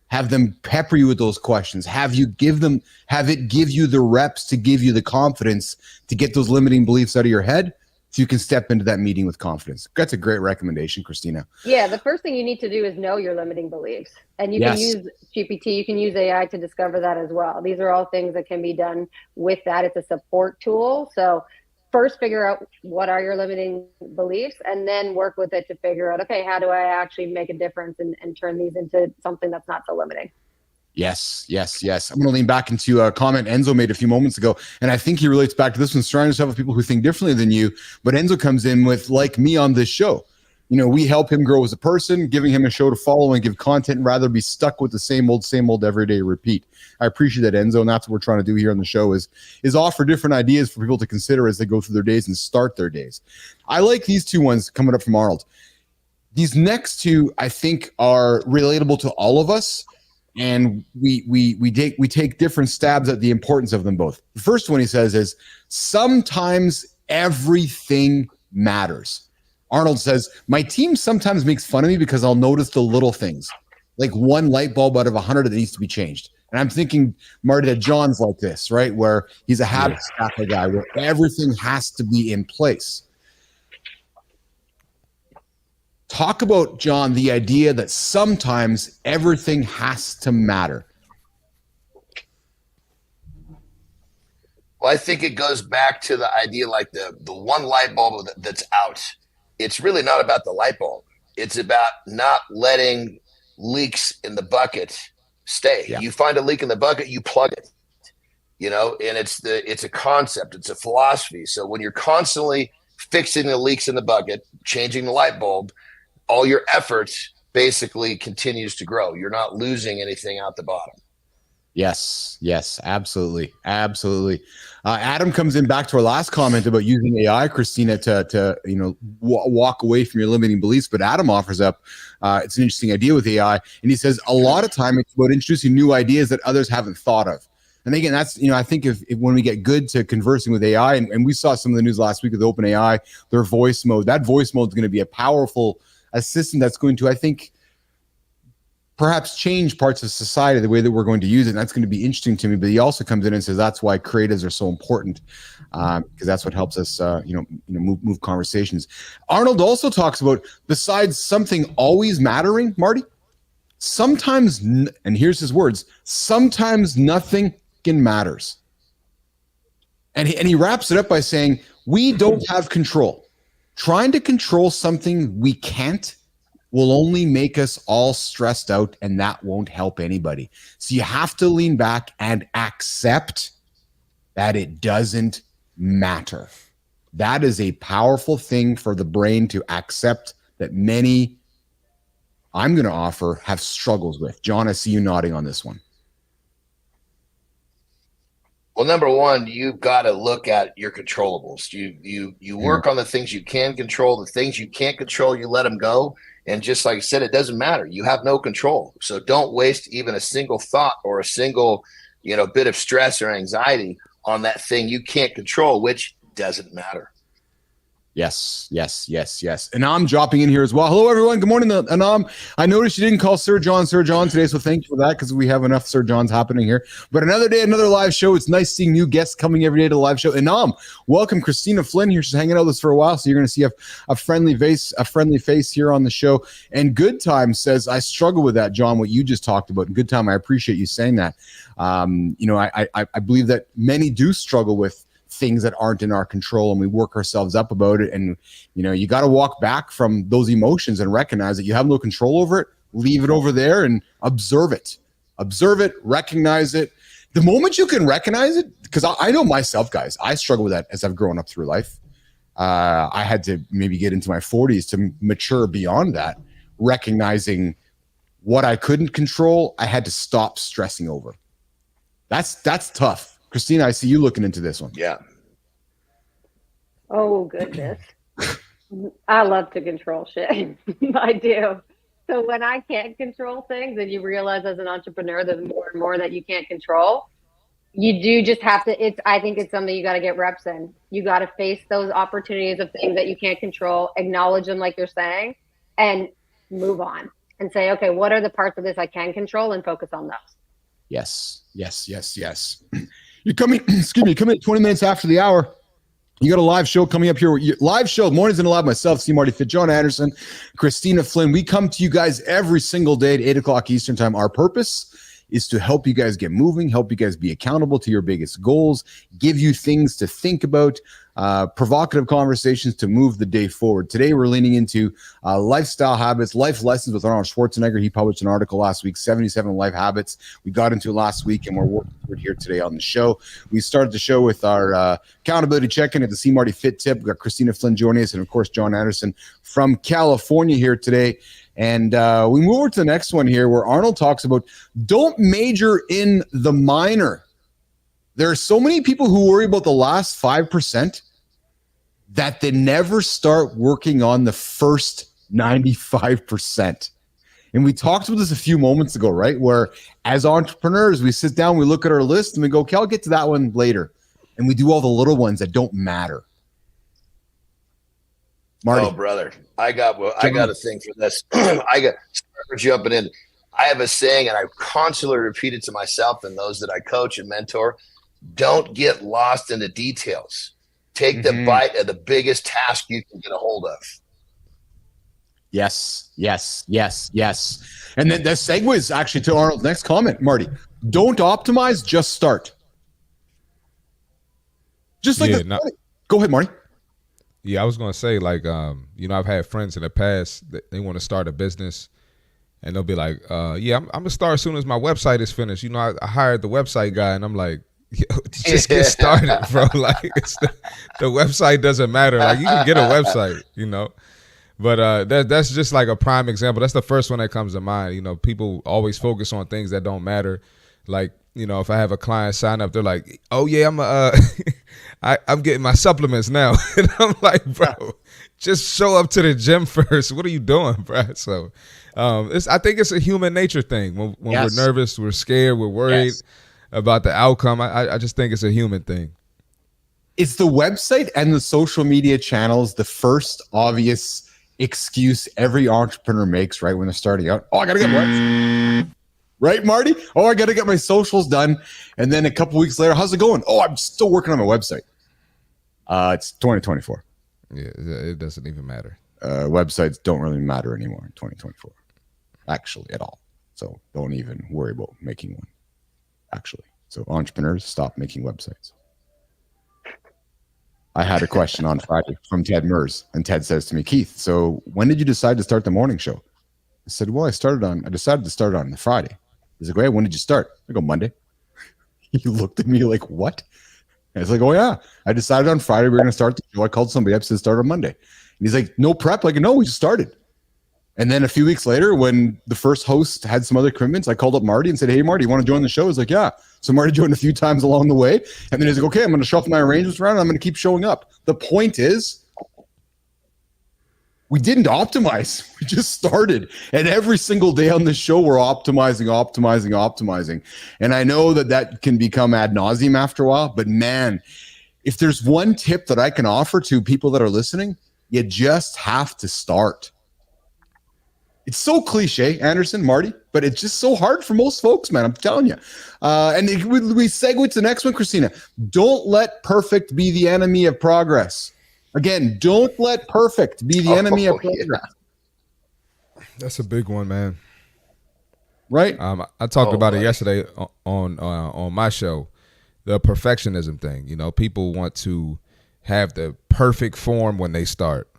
Have them pepper you with those questions. Have it give you the reps to give you the confidence to get those limiting beliefs out of your head so you can step into that meeting with confidence. That's a great recommendation, Christina. Yeah, the first thing you need to do is know your limiting beliefs. And you can use GPT, you can use AI to discover that as well. These are all things that can be done with that. It's a support tool. So first figure out what are your limiting beliefs and then work with it to figure out, okay, how do I actually make a difference and turn these into something that's not so limiting? Yes. I'm going to lean back into a comment Enzo made a few moments ago, and I think he relates back to this one, surround yourself with people who think differently than you, but Enzo comes in with, like me on this show. We help him grow as a person, giving him a show to follow and give content rather be stuck with the same old everyday repeat. I appreciate that, Enzo, and that's what we're trying to do here on the show is offer different ideas for people to consider as they go through their days and start their days. I like these two ones coming up from Arnold. These next two, I think, are relatable to all of us. And we take different stabs at the importance of them both. The first one he says is, sometimes everything matters. Arnold says, my team sometimes makes fun of me because I'll notice the little things, like one light bulb out of 100 that needs to be changed. And I'm thinking, Marty, that John's like this, right? Where he's a habit stacker guy, where everything has to be in place. Talk about, John, the idea that sometimes everything has to matter. Well, I think it goes back to the idea like the one light bulb that's out. It's really not about the light bulb. It's about not letting leaks in the bucket stay. Yeah. You find a leak in the bucket, you plug it, and it's a concept. It's a philosophy. So when you're constantly fixing the leaks in the bucket, changing the light bulb, all your efforts basically continues to grow. You're not losing anything out the bottom. Yes, absolutely. Adam comes in back to our last comment about using AI, Christina, to walk away from your limiting beliefs. But Adam offers up, it's an interesting idea with AI, and he says a lot of time it's about introducing new ideas that others haven't thought of. And again, that's I think if when we get good to conversing with AI, and we saw some of the news last week with OpenAI, their voice mode. That voice mode is going to be a powerful assistant that's going to, I think, perhaps change parts of society, the way that we're going to use it. And that's going to be interesting to me. But he also comes in and says that's why creatives are so important, because that's what helps us, move conversations. Arnold also talks about, besides something always mattering, Marty, sometimes, and here's his words, sometimes nothing matters. And he wraps it up by saying, we don't have control. Trying to control something we can't will only make us all stressed out, and that won't help anybody. So you have to lean back and accept that it doesn't matter. That is a powerful thing for the brain to accept, that many, I'm going to offer, have struggles with. John, I see you nodding on this one. Well, number one, you've got to look at your controllables. You work on the things you can control. The things you can't control, you let them go. And just like I said, it doesn't matter. You have no control. So don't waste even a single thought or a single, bit of stress or anxiety on that thing you can't control, which doesn't matter. Yes. Anam dropping in here as well. Hello, everyone. Good morning, Anam. I noticed you didn't call Sir John today, so thank you for that, because we have enough Sir Johns happening here. But another day, another live show. It's nice seeing new guests coming every day to the live show. Anam, welcome. Christina Flynn here. She's hanging out with us for a while, so you're going to see a friendly face here on the show. And Good Time says, I struggle with that, John, what you just talked about. And Good Time, I appreciate you saying that. I believe that many do struggle with things that aren't in our control, and we work ourselves up about it. And you got to walk back from those emotions and recognize that you have no control over it. Leave it over there and observe it, recognize it. The moment you can recognize it, because I know myself, guys, I struggle with that as I've grown up through life. I had to maybe get into my 40s to mature beyond that, recognizing what I couldn't control. I had to stop stressing over. That's tough. Christina, I see you looking into this one. Yeah. Oh, goodness. I love to control shit. I do. So when I can't control things, and you realize as an entrepreneur there's more and more that you can't control, you do just have to, I think it's something you got to get reps in. You got to face those opportunities of things that you can't control, acknowledge them like you're saying, and move on and say, okay, what are the parts of this I can control, and focus on those. Yes. You're coming at 20 minutes after the hour. You got a live show coming up here. Live show, Mornings in the Lab, myself, CMartyFIT, John Anderson, Christina Flynn. We come to you guys every single day at 8 o'clock Eastern time. Our purpose is to help you guys get moving, help you guys be accountable to your biggest goals, give you things to think about, provocative conversations to move the day forward. Today, we're leaning into lifestyle habits, life lessons with Arnold Schwarzenegger. He published an article last week, 77 life habits. We got into it last week, and we're working through it here today on the show. We started the show with our accountability check-in at the CMartyFIT tip. We've got Christina Flynn joining us, and of course, John Anderson from California here today. And we move over to the next one here, where Arnold talks about don't major in the minor. There are so many people who worry about the last 5% that they never start working on the first 95%. And we talked about this a few moments ago, right? Where as entrepreneurs, we sit down, we look at our list, and we go, okay, I'll get to that one later. And we do all the little ones that don't matter. Marty. Oh, brother, I got a thing for this. I got jumping in. I have a saying, and I constantly repeat it to myself and those that I coach and mentor. Don't get lost in the details. Take the bite of the biggest task you can get a hold of. Yes. And then that segues actually to Arnold's next comment, Marty. Don't optimize, just start. Just like go ahead, Marty. Yeah, I was gonna say, like, I've had friends in the past that they want to start a business, and they'll be like, "Yeah, I'm gonna start as soon as my website is finished." I hired the website guy, and I'm like, just get started, bro. Like, the website doesn't matter. Like, you can get a website, But that's just like a prime example. That's the first one that comes to mind. People always focus on things that don't matter. Like, if I have a client sign up, they're like, "Oh yeah, I'm getting my supplements now," and I'm like, "Bro, just show up to the gym first. What are you doing, bro?" So, I think it's a human nature thing. When we're nervous, we're scared, we're worried about the outcome. I just think it's a human thing. It's the website and the social media channels the first obvious excuse every entrepreneur makes right when they're starting out. Oh, I gotta get what? Right, Marty? Oh, I gotta get my socials done. And then a couple weeks later, how's it going? Oh, I'm still working on my website. It's 2024. Yeah, it doesn't even matter. Websites don't really matter anymore in 2024, actually, at all. So don't even worry about making one, actually. So entrepreneurs, stop making websites. I had a question on Friday from Ted Mers, and Ted says to me, "Keith, so when did you decide to start the morning show?" I said, "Well, I decided to start on the Friday." He's like, "Great, when did you start?" I go, "Monday." He looked at me like, "What?" And I was like, "Oh yeah, I decided on Friday we were going to start the show. I called somebody up, said start on Monday." And he's like, "No prep?" Like, "No, we just started." And then a few weeks later, when the first host had some other commitments, I called up Marty and said, "Hey, Marty, you want to join the show?" He's like, "Yeah." So Marty joined a few times along the way. And then he's like, "Okay, I'm going to shuffle my arrangements around and I'm going to keep showing up." The point is, we didn't optimize. We just started. And every single day on the show, we're optimizing. And I know that can become ad nauseum after a while. But man, if there's one tip that I can offer to people that are listening, you just have to start. It's so cliche, Anderson, Marty, but it's just so hard for most folks, man. I'm telling you. And we segue to the next one, Christina. Don't let perfect be the enemy of progress. Again, don't let perfect be the enemy of progress. Yeah. That's a big one, man. Right? I talked about it yesterday on my show, the perfectionism thing. People want to have the perfect form when they start.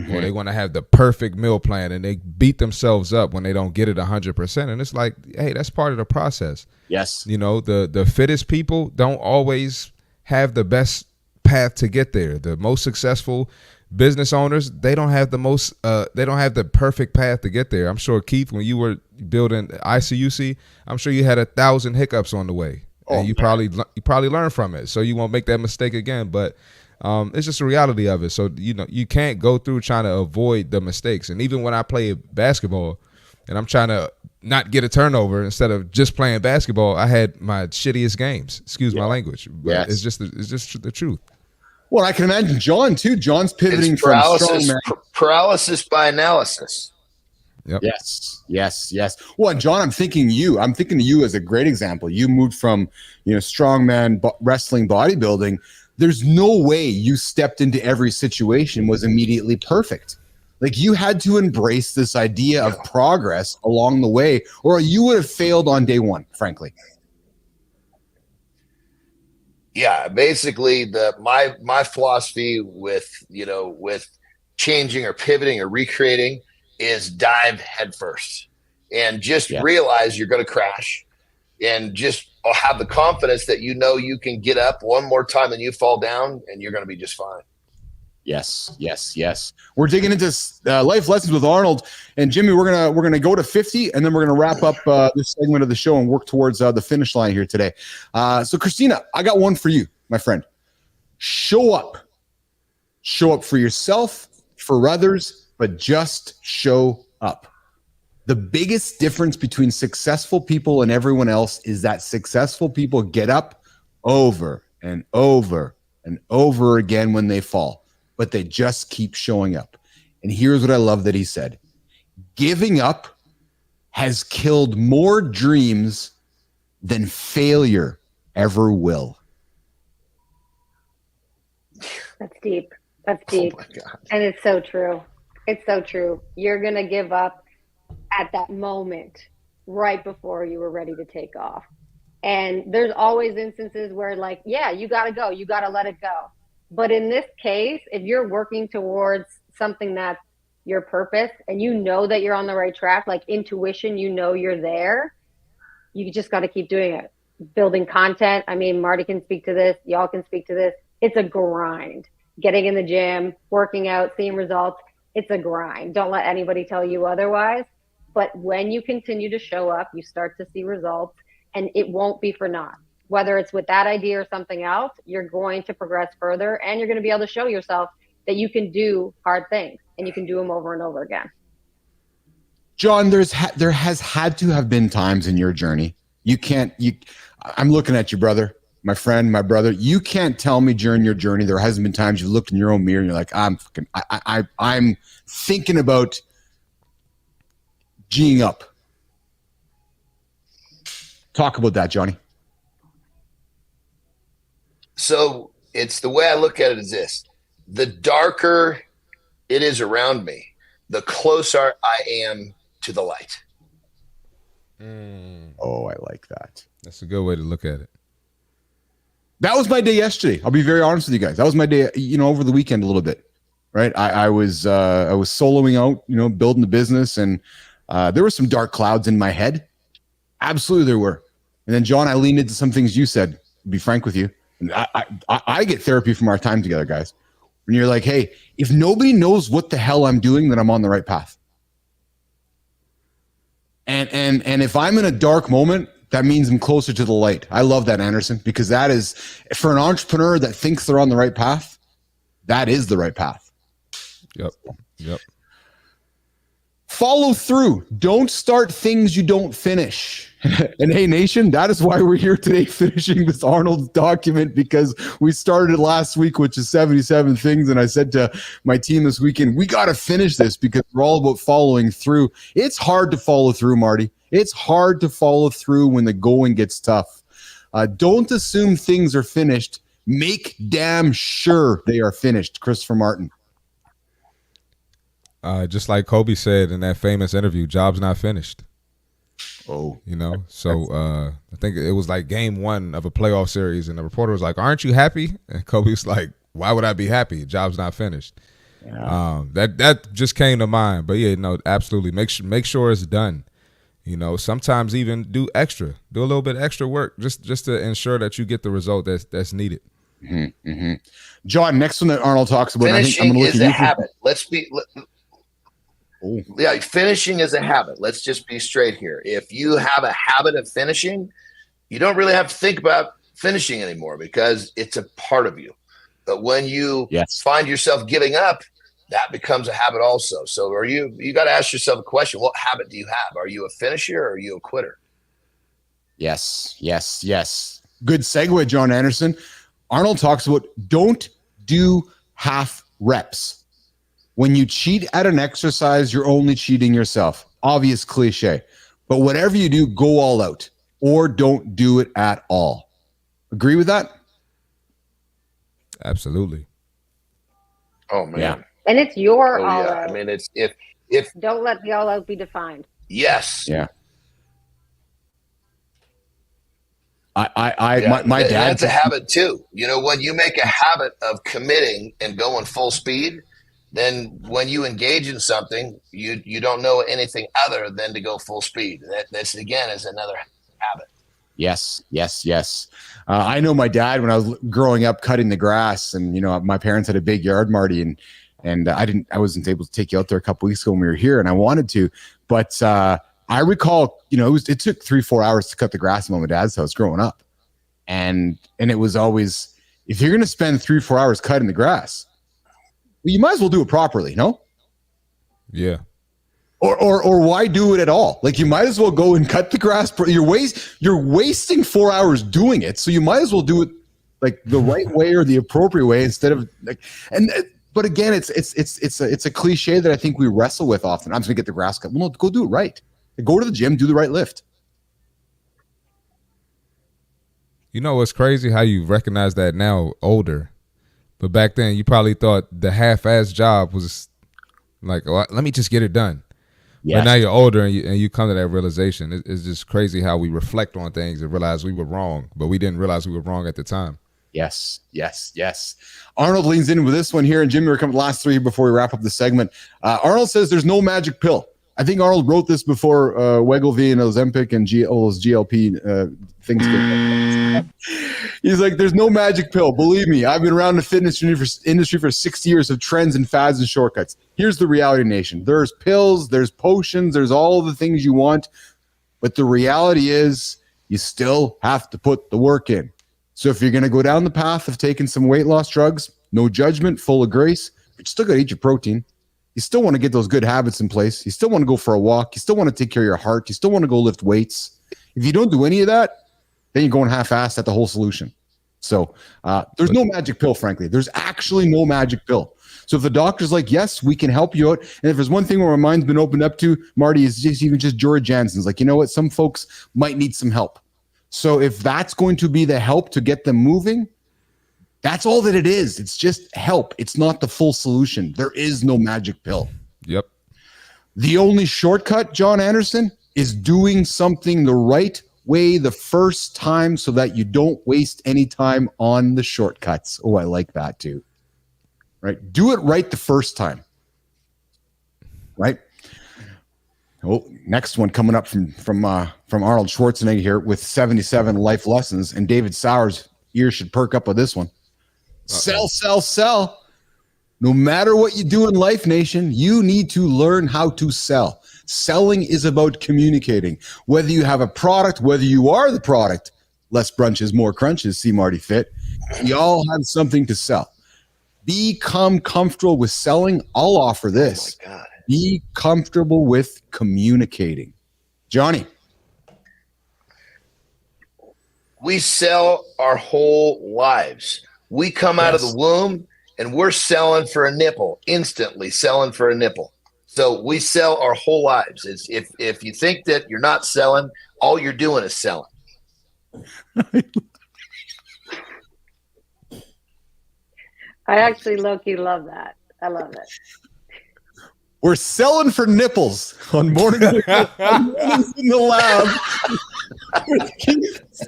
Or they want to have the perfect meal plan, and they beat themselves up when they don't get it 100%. And it's like, hey, that's part of the process. Yes. The fittest people don't always have the best path to get there. The most successful business owners, they don't have the perfect path to get there. I'm sure, Keith, when you were building ICUC, I'm sure you had 1,000 hiccups on the way. And you probably learned from it, so you won't make that mistake again. But it's just the reality of it. So, you can't go through trying to avoid the mistakes. And even when I play basketball and I'm trying to not get a turnover instead of just playing basketball, I had my shittiest games. Excuse my language. But it's just the truth. Well, I can imagine John, too. John's pivoting from strongman. Paralysis by analysis. Yep. Yes. Well, and John, I'm thinking of you as a great example. You moved from, strongman wrestling bodybuilding. There's no way you stepped into every situation was immediately perfect. Like, you had to embrace this idea of progress along the way, or you would have failed on day one, frankly. Yeah, basically my philosophy with changing or pivoting or recreating is dive headfirst and just realize you're going to crash, and just have the confidence that you can get up one more time and you fall down and you're going to be just fine. Yes. We're digging into life lessons with Arnold and Jimmy. We're gonna go to 50, and then we're gonna wrap up this segment of the show and work towards the finish line here today. So, Christina, I got one for you, my friend. Show up for yourself, for others, but just show up. The biggest difference between successful people and everyone else is that successful people get up over and over and over again when they fall, but they just keep showing up. And here's what I love that he said: giving up has killed more dreams than failure ever will. That's deep. Oh my God. And it's so true. It's so true. You're going to give up at that moment right before you were ready to take off. And there's always instances where, like, yeah, you got to go. You got to let it go. But in this case, if you're working towards something that's your purpose and you know that you're on the right track, like intuition, you know you're there, you just got to keep doing it. Building content. I mean, Marty can speak to this. Y'all can speak to this. It's a grind. Getting in the gym, working out, seeing results. It's a grind. Don't let anybody tell you otherwise. But when you continue to show up, you start to see results, and it won't be for naught. Whether it's with that idea or something else, you're going to progress further, and you're going to be able to show yourself that you can do hard things, and you can do them over and over again. John, there has had to have been times in your journey. I'm looking at you, brother, my friend, my brother. You can't tell me during your journey there hasn't been times you've looked in your own mirror and you're like, I'm thinking about G'ing up. Talk about that, Johnny. So it's the way I look at it is this: the darker it is around me, the closer I am to the light. Oh, I like that. That's a good way to look at it. That was my day yesterday. I'll be very honest with you guys. That was my day, over the weekend a little bit, right? I was soloing out, building the business, and there were some dark clouds in my head. Absolutely there were. And then, John, I leaned into some things you said, to be frank with you. And I get therapy from our time together, guys. When you're like, hey, if nobody knows what the hell I'm doing, then I'm on the right path. And if I'm in a dark moment, that means I'm closer to the light. I love that, Anderson, because that is, for an entrepreneur that thinks they're on the right path, that is the right path. Yep. Follow through. Don't start things you don't finish. And hey, nation, that is why we're here today finishing this Arnold document, because we started last week, which is 77 things. And I said to my team this weekend, we got to finish this because we're all about following through. It's hard to follow through, Marty. It's hard to follow through when the going gets tough. Don't assume things are finished. Make damn sure they are finished. Christopher Martin. Just like Kobe said in that famous interview, job's not finished. Oh, So I think it was like game 1 of a playoff series, and the reporter was like, "Aren't you happy?" And Kobe's like, "Why would I be happy? Job's not finished." Yeah. That just came to mind. But yeah, no, absolutely. Make sure it's done. Sometimes even do a little bit extra work just to ensure that you get the result that's needed. Mm-hmm, mm-hmm. John, next one that Arnold talks about. Finishing is a habit. Yeah, finishing is a habit. Let's just be straight here. If you have a habit of finishing, you don't really have to think about finishing anymore because it's a part of you. But when you find yourself giving up, that becomes a habit also. So you got to ask yourself a question. What habit do you have? Are you a finisher or are you a quitter? Yes. Good segue, John Anderson. Arnold talks about don't do half reps. When you cheat at an exercise, you're only cheating yourself. Obvious cliche. But whatever you do, go all out or don't do it at all. Agree with that? Absolutely. Oh, man. Yeah. And it's your all out. I mean, it's if don't let the all out be defined. Yes. Yeah. My dad. That's a habit too. When you make a habit of committing and going full speed, then when you engage in something, you don't know anything other than to go full speed. That's again is another habit. Yes. I know my dad when I was growing up cutting the grass, and my parents had a big yard, Marty, and I wasn't able to take you out there a couple weeks ago when we were here, and I wanted to, but I recall, it took 3-4 hours to cut the grass at my dad's house growing up, and it was always, if you're going to spend 3-4 hours cutting the grass, well, you might as well do it properly, no? Yeah. Or why do it at all? Like, you might as well go and cut the grass. You're wasting 4 hours doing it, so you might as well do it like the right way or the appropriate way instead of like. But again, it's a cliche that I think we wrestle with often. I'm just gonna get the grass cut. Well, no, go do it right. Go to the gym, do the right lift. It's crazy how you recognize that now older. But back then, you probably thought the half-ass job was Like, well, let me just get it done. Yes. But now you're older and you come to that realization. It's just crazy how we reflect on things and realize we were wrong, but we didn't realize we were wrong at the time. Yes. Arnold leans in with this one here, and Jimmy, we're coming to the last three before we wrap up the segment. Arnold says there's no magic pill. I think Arnold wrote this before Wegovy and Ozempic and those GLP things. He's like, there's no magic pill. Believe me, I've been around the fitness industry for 60 years of trends and fads and shortcuts. Here's the reality, nation. There's pills, there's potions, there's all the things you want. But the reality is you still have to put the work in. So if you're going to go down the path of taking some weight loss drugs, no judgment, full of grace, but you still got to eat your protein. You still want to get those good habits in place. You still want to go for a walk. You still want to take care of your heart. You still want to go lift weights. If you don't do any of that, then you're going half-assed at the whole solution. So there's no magic pill, frankly. There's actually no magic pill. So if the doctor's like, yes, we can help you out. And if there's one thing where my mind's been opened up to, Marty, is just George Jansen's like, you know what? Some folks might need some help. So if that's going to be the help to get them moving, that's all that it is. It's just help. It's not the full solution. There is no magic pill. Yep. The only shortcut, John Anderson, is doing something the right way the first time so that you don't waste any time on the shortcuts. Oh, I like that too. Right? Do it right the first time. Right? Oh, next one coming up from Arnold Schwarzenegger here with 77 life lessons, and David Sauer's ears should perk up with this one. Sell, sell, sell. No matter what you do in life, nation, you need to learn how to sell. Selling is about communicating. Whether you have a product, whether you are the product, less brunches, more crunches, CMartyFIT. We all have something to sell. Become comfortable with selling. I'll offer this. Oh my God. Be comfortable with communicating. Johnny. We sell our whole lives. We come out of the womb and we're selling for a nipple, instantly selling for a nipple. So we sell our whole lives. If you think that you're not selling, all you're doing is selling. I actually low-key love that. I love it. We're selling for nipples on Mornings in the Lab.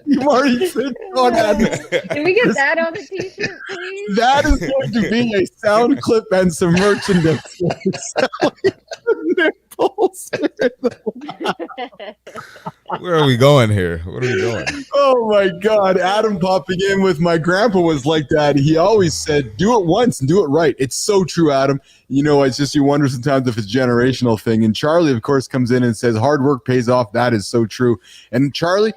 CMartyFIT. Can we get that on the t-shirt, please? That is going to be a sound clip and some merchandise. Nipples. Where are we going here? What are we doing? Oh my God. Adam popping in with my grandpa was like that. He always said, do it once and do it right. It's so true, Adam. You know, it's just you wonder sometimes if it's a generational thing. And Charlie, of course, comes in and says, hard work pays off. That is so true. And Charlie,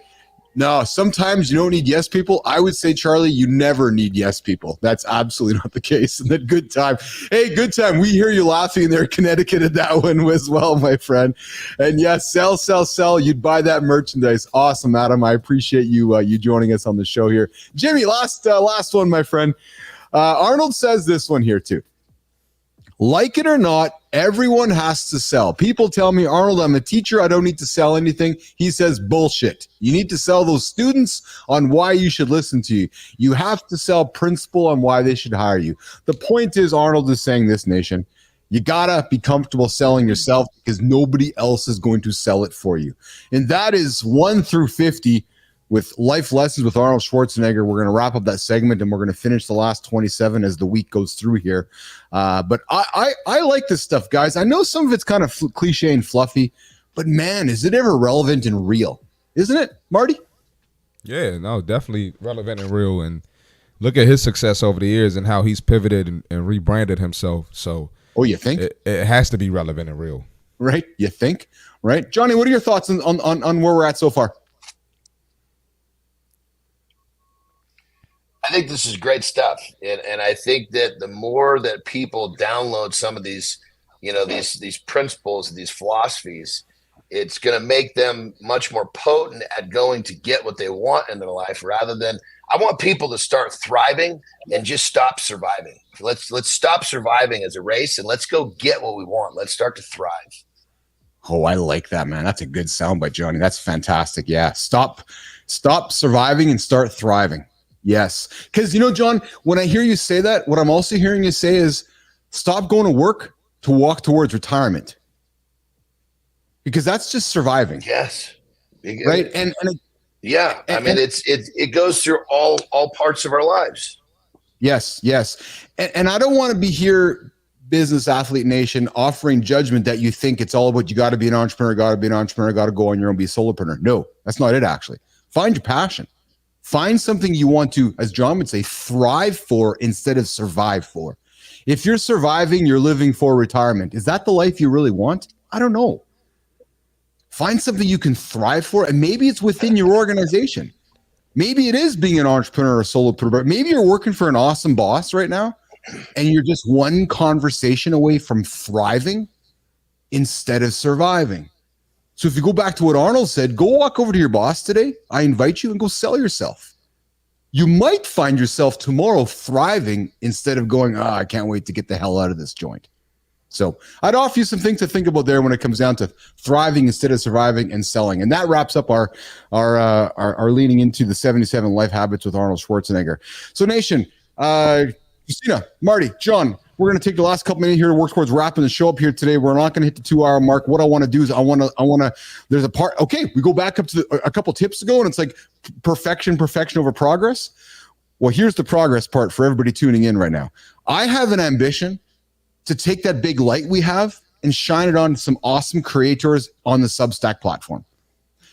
no, sometimes you don't need yes people. I would say, Charlie, you never need yes people. That's absolutely not the case. And that good time. Hey, good time. We hear you laughing there, Connecticut, at that one as well, my friend. And yes, sell, sell, sell. You'd buy that merchandise. Awesome, Adam. I appreciate you you joining us on the show here. Jimmy, last one, my friend. Arnold says this one here too. Like it or not, everyone has to sell. People tell me, Arnold, I'm a teacher. I don't need to sell anything. He says, bullshit. You need to sell those students on why you should listen to you. You have to sell principle on why they should hire you. The point is, Arnold is saying this, nation. You gotta be comfortable selling yourself because nobody else is going to sell it for you. And that is 1 through 50 with life lessons with Arnold Schwarzenegger. We're going to wrap up that segment and we're going to finish the last 27 as the week goes through here. But I like this stuff, guys. I know some of it's kind of cliche and fluffy, but man, is it ever relevant and real? Isn't it, Marty? Yeah, no, definitely relevant and real. And look at his success over the years and how he's pivoted and rebranded himself. So, oh, you think? It has to be relevant and real. Right? You think? Right? Johnny, what are your thoughts on where we're at so far? I think this is great stuff. And I think that the more that people download some of these, you know, these principles, these philosophies, it's going to make them much more potent at going to get what they want in their life rather than I want people to start thriving and just stop surviving. Let's stop surviving as a race and let's go get what we want. Let's start to thrive. Oh, I like that, man. That's a good soundbite, Johnny. That's fantastic. Yeah. Stop surviving and start thriving. Yes. Because, you know, John, when I hear you say that, what I'm also hearing you say is stop going to work to walk towards retirement? Because that's just surviving. Yes. Right. And yeah, I mean, it goes through all parts of our lives. Yes. And I don't want to be here, Business Athlete Nation, offering judgment that you think it's all about you got to be an entrepreneur, got to go on your own, be a solopreneur. No, that's not it, actually. Find your passion. Find something you want to, as John would say, thrive for instead of survive for. If you're surviving, you're living for retirement. Is that the life you really want? I don't know. Find something you can thrive for, and maybe it's within your organization. Maybe it is being an entrepreneur or solopreneur. Maybe you're working for an awesome boss right now, and you're just one conversation away from thriving instead of surviving. So if you go back to what Arnold said, go walk over to your boss today. I invite you, and go sell yourself. You might find yourself tomorrow thriving instead of going, I can't wait to get the hell out of this joint. So I'd offer you some things to think about there when it comes down to thriving instead of surviving and selling. And that wraps up our leading into the 77 life habits with Arnold Schwarzenegger. So Nation, Christina, Marty, John, we're going to take the last couple minutes here to work towards wrapping the show up here today. We're not going to hit the 2-hour mark. What I want to do is I want to, there's a part, okay, we go back up to a couple tips ago, and it's like perfection over progress. Well, here's the progress part for everybody tuning in right now. I have an ambition to take that big light we have and shine it on some awesome creators on the Substack platform.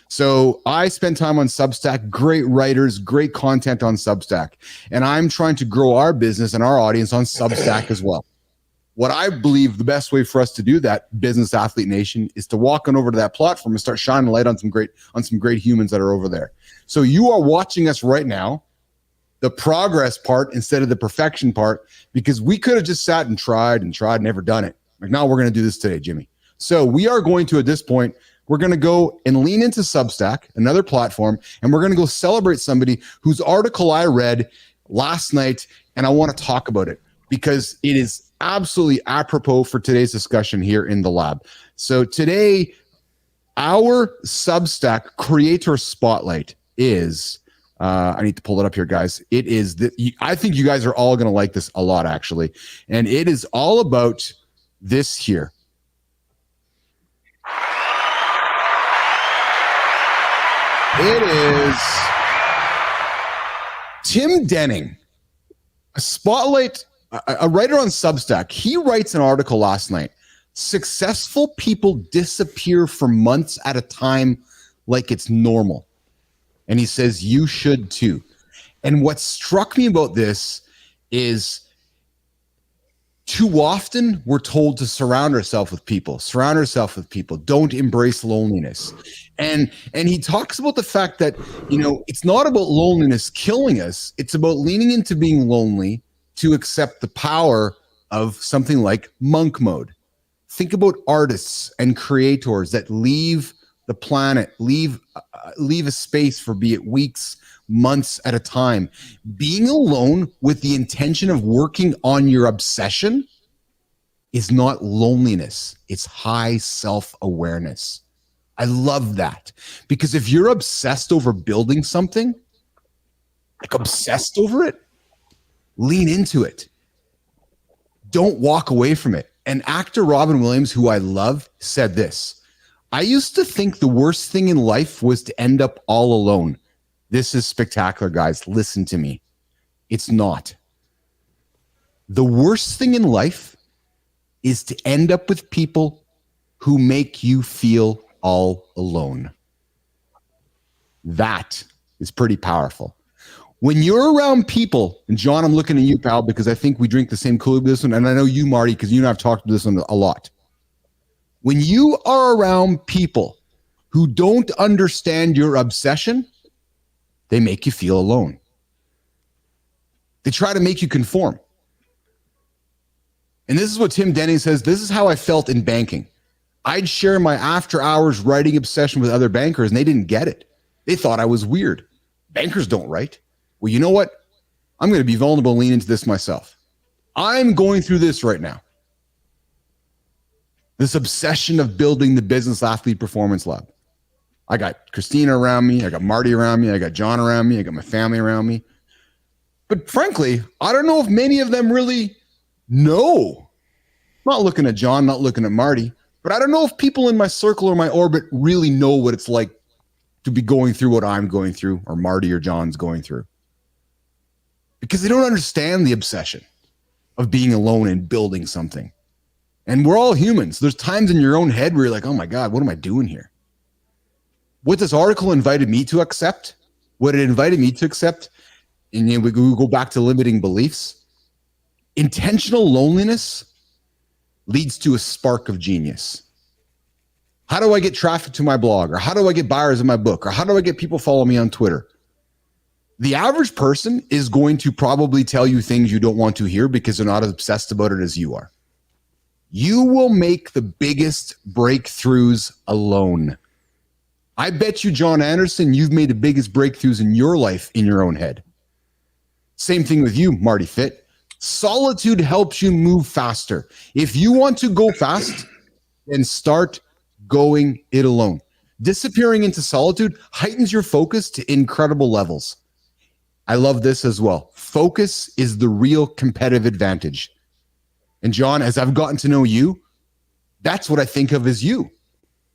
So I spend time on Substack, great writers, great content on Substack. And I'm trying to grow our business and our audience on Substack as well. What I believe the best way for us to do that, Business Athlete Nation, is to walk on over to that platform and start shining light on some great humans that are over there. So you are watching us right now, the progress part instead of the perfection part, because we could have just sat and tried, never done it. Like, now we're going to do this today, Jimmy. So we are going to, at this point, we're going to go and lean into Substack, another platform, and we're going to go celebrate somebody whose article I read last night, and I want to talk about it because it is absolutely apropos for today's discussion here in the lab. So today, our Substack creator spotlight is, I need to pull it up here, guys. It is, I think you guys are all going to like this a lot, actually. And it is all about this here. It is Tim Denning, a spotlight, a writer on Substack. He writes an article last night. Successful people disappear for months at a time like it's normal. And he says, you should too. And what struck me about this is too often we're told to surround ourselves with people. Don't embrace loneliness. And he talks about the fact that, it's not about loneliness killing us. It's about leaning into being lonely to accept the power of something like monk mode. Think about artists and creators that leave the planet, leave a space for, be it weeks, months at a time. Being alone with the intention of working on your obsession is not loneliness. It's high self-awareness. I love that, because if you're obsessed over building something, like obsessed over it, lean into it. Don't walk away from it. And actor Robin Williams, who I love, said this: I used to think the worst thing in life was to end up all alone. This is spectacular, guys. Listen to me. It's not. The worst thing in life is to end up with people who make you feel all alone. That is pretty powerful. When you're around people, and John, I'm looking at you, pal, because I think we drink the same Kool-Aid with this one, and I know you, Marty, because you and I have talked about this one a lot. When you are around people who don't understand your obsession, they make you feel alone. They try to make you conform. And this is what Tim Denning says. This is how I felt in banking. I'd share my after hours writing obsession with other bankers, and they didn't get it. They thought I was weird. Bankers don't write. Well, you know what? I'm going to be vulnerable and lean into this myself. I'm going through this right now. This obsession of building the Business Athlete Performance Lab. I got Christina around me. I got Marty around me. I got John around me. I got my family around me. But frankly, I don't know if many of them really know not looking at John, not looking at Marty, but I don't know if people in my circle or my orbit really know what it's like to be going through what I'm going through, or Marty or John's going through. Because they don't understand the obsession of being alone and building something. And we're all humans. There's times in your own head where you're like, oh my God, what am I doing here? What this article invited me to accept, what it invited me to accept, and we go back to limiting beliefs. Intentional loneliness leads to a spark of genius. How do I get traffic to my blog? Or how do I get buyers in my book? Or how do I get people follow me on Twitter? The average person is going to probably tell you things you don't want to hear because they're not as obsessed about it as you are. You will make the biggest breakthroughs alone. I bet you, John Anderson, you've made the biggest breakthroughs in your life in your own head. Same thing with you, MartyFIT. Solitude helps you move faster. If you want to go fast, then start going it alone. Disappearing into solitude heightens your focus to incredible levels. I love this as well. Focus is the real competitive advantage. And John, as I've gotten to know you, that's what I think of as you.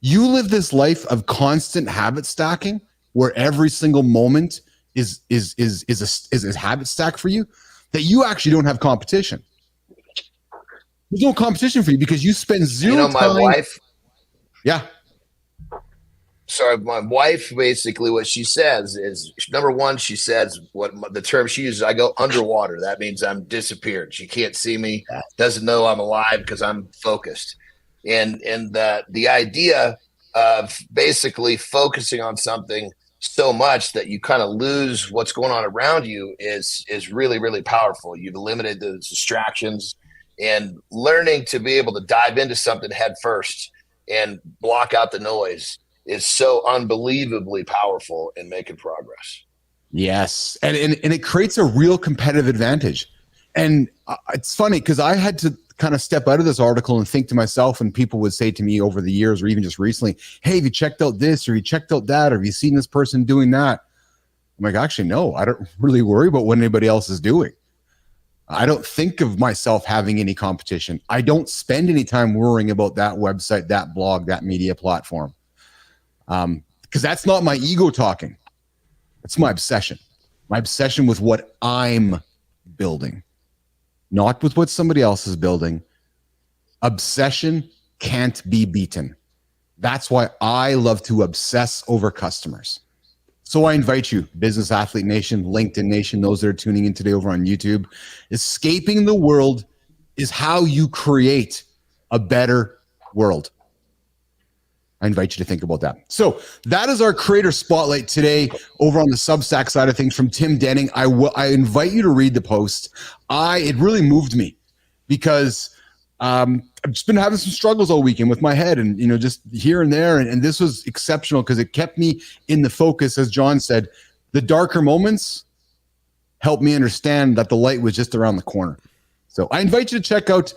You live this life of constant habit stacking where every single moment is a habit stack for you, that you actually don't have competition. There's no competition for you because you spend zero time. My wife. Yeah. Sorry, my wife, basically what she says is, number one, she says what the term she uses, I go underwater. That means I'm disappeared. She can't see me, doesn't know I'm alive because I'm focused. And the idea of basically focusing on something so much that you kind of lose what's going on around you is really, really powerful. You've eliminated those distractions, and learning to be able to dive into something head first and block out the noise is so unbelievably powerful in making progress. Yes. And it creates a real competitive advantage. And it's funny because I had to kind of step out of this article and think to myself, and people would say to me over the years or even just recently, hey, have you checked out this, or you checked out that, or have you seen this person doing that? I'm like, actually, no, I don't really worry about what anybody else is doing. I don't think of myself having any competition. I don't spend any time worrying about that website, that blog, that media platform. Because that's not my ego talking. It's my obsession with what I'm building, not with what somebody else is building. Obsession can't be beaten. That's why I love to obsess over customers. So I invite you, Business Athlete Nation, LinkedIn Nation, those that are tuning in today over on YouTube. Escaping the world is how you create a better world. I invite you to think about that. So that is our creator spotlight today over on the Substack side of things from Tim Denning. I invite you to read the post. It really moved me because I've just been having some struggles all weekend with my head and, just here and there. And this was exceptional because it kept me in the focus. As John said, the darker moments helped me understand that the light was just around the corner. So I invite you to check out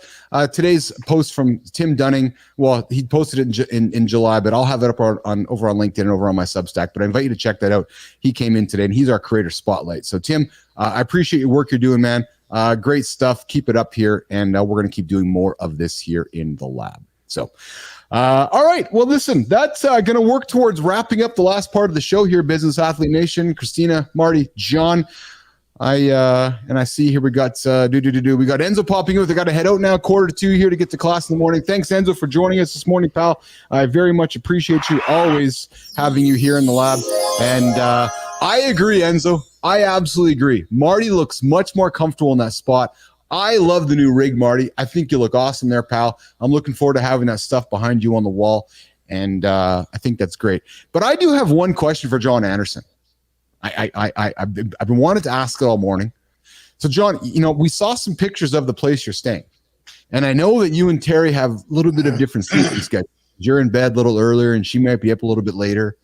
today's post from Tim Dunning. Well, he posted it in July, but I'll have it up over on LinkedIn and over on my Substack. But I invite you to check that out. He came in today, and he's our creator spotlight. So Tim, I appreciate your work you're doing, man. Great stuff. Keep it up here, and we're going to keep doing more of this here in the lab. So, all right. Well, listen, that's going to work towards wrapping up the last part of the show here, Business Athlete Nation. Christina, Marty, John. I see here we got we got Enzo popping in. I got to head out now, 1:45 here to get to class in the morning. Thanks, Enzo, for joining us this morning, pal. I very much appreciate you always having you here in the lab. And I agree, Enzo. I absolutely agree. Marty looks much more comfortable in that spot. I love the new rig, Marty. I think you look awesome there, pal. I'm looking forward to having that stuff behind you on the wall. And I think that's great. But I do have one question for John Anderson. I've been wanting to ask it all morning. So, John, we saw some pictures of the place you're staying. And I know that you and Terry have a little bit of different sleeping schedules. You're in bed a little earlier and she might be up a little bit later.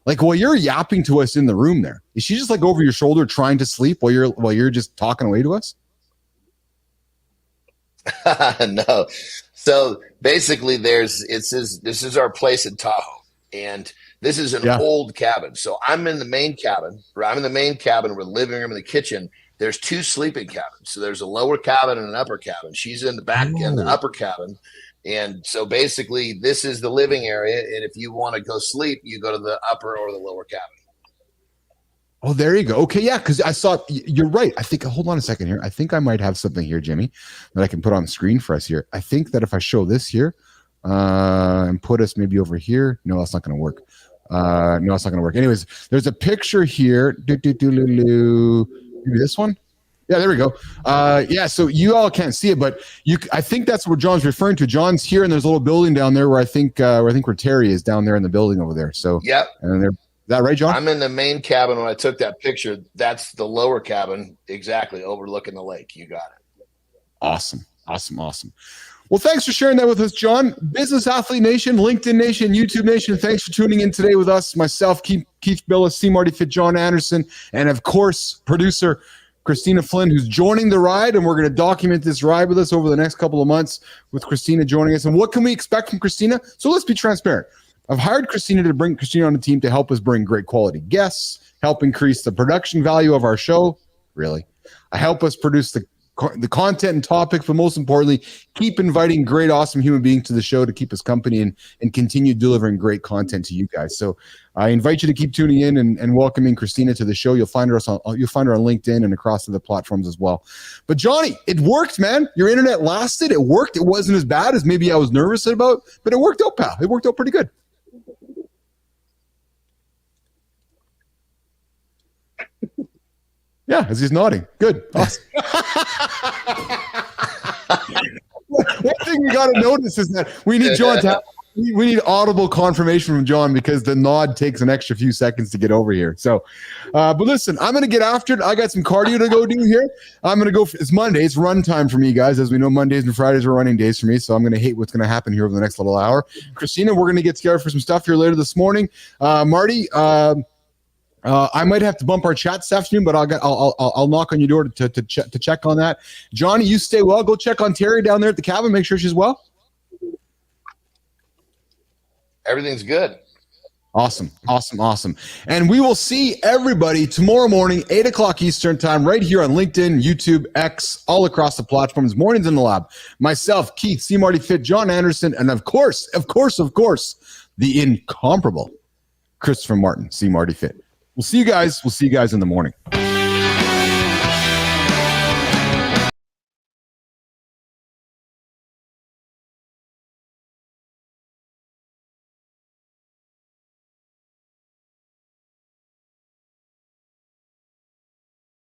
Like, while you're yapping to us in the room there, is she just like over your shoulder trying to sleep while you're just talking away to us? No. So basically this is our place in Tahoe, and this is an old cabin. So I'm in the main cabin. We're living room and the kitchen. there's 2 sleeping cabins. So there's a lower cabin and an upper cabin. She's in the back in the upper cabin. And so basically this is the living area. And if you want to go sleep, you go to the upper or the lower cabin. Oh, there you go. Okay, yeah, because I saw, you're right. I think, hold on a second here. I think I might have something here, Jimmy, that I can put on the screen for us here. I think that if I show this here and put us maybe over here, no, that's not going to work. No, it's not going to work. Anyways, there's a picture here. Maybe this one? Yeah, there we go. Yeah, so you all can't see it, but I think that's what John's referring to. John's here, and there's a little building down there where I think where Terry is down there in the building over there. So yeah, and there. Is that right, John? I'm in the main cabin when I took that picture. That's the lower cabin, exactly, overlooking the lake. You got it. Awesome. Well, thanks for sharing that with us, John. Business Athlete Nation, LinkedIn Nation, YouTube Nation, thanks for tuning in today with us. Myself, Keith Bilous, CMartyFIT, John Anderson, and of course, producer Christina Flynn, who's joining the ride, and we're going to document this ride with us over the next couple of months with Christina joining us. And what can we expect from Christina? So let's be transparent. I've hired Christina on the team to help us bring great quality guests, help increase the production value of our show. Really, I help us produce the content and topics, but most importantly, keep inviting great, awesome human beings to the show to keep us company and continue delivering great content to you guys. So I invite you to keep tuning in and welcoming Christina to the show. You'll find her on LinkedIn and across other platforms as well. But Johnny, it worked, man. Your internet lasted. It worked. It wasn't as bad as maybe I was nervous about, but it worked out, pal. It worked out pretty good. Yeah, as he's nodding. Good. Awesome. One thing you got to notice is that we need John to we need audible confirmation from John because the nod takes an extra few seconds to get over here. So, but listen, I'm going to get after it. I got some cardio to go do here. I'm going to go. It's Monday. It's run time for me, guys. As we know, Mondays and Fridays are running days for me. So I'm going to hate what's going to happen here over the next little hour. Christina, we're going to get together for some stuff here later this morning. Marty, I might have to bump our chat this afternoon, but I'll knock on your door to check on that. Johnny, you stay well. Go check on Terry down there at the cabin. Make sure she's well. Everything's good. Awesome. And we will see everybody tomorrow morning, 8 o'clock Eastern time, right here on LinkedIn, YouTube, X, all across the platforms. Mornings in the Lab. Myself, Keith, CMartyFIT, John Anderson, and of course, the incomparable Christopher Martin, CMartyFIT. We'll see you guys in the morning.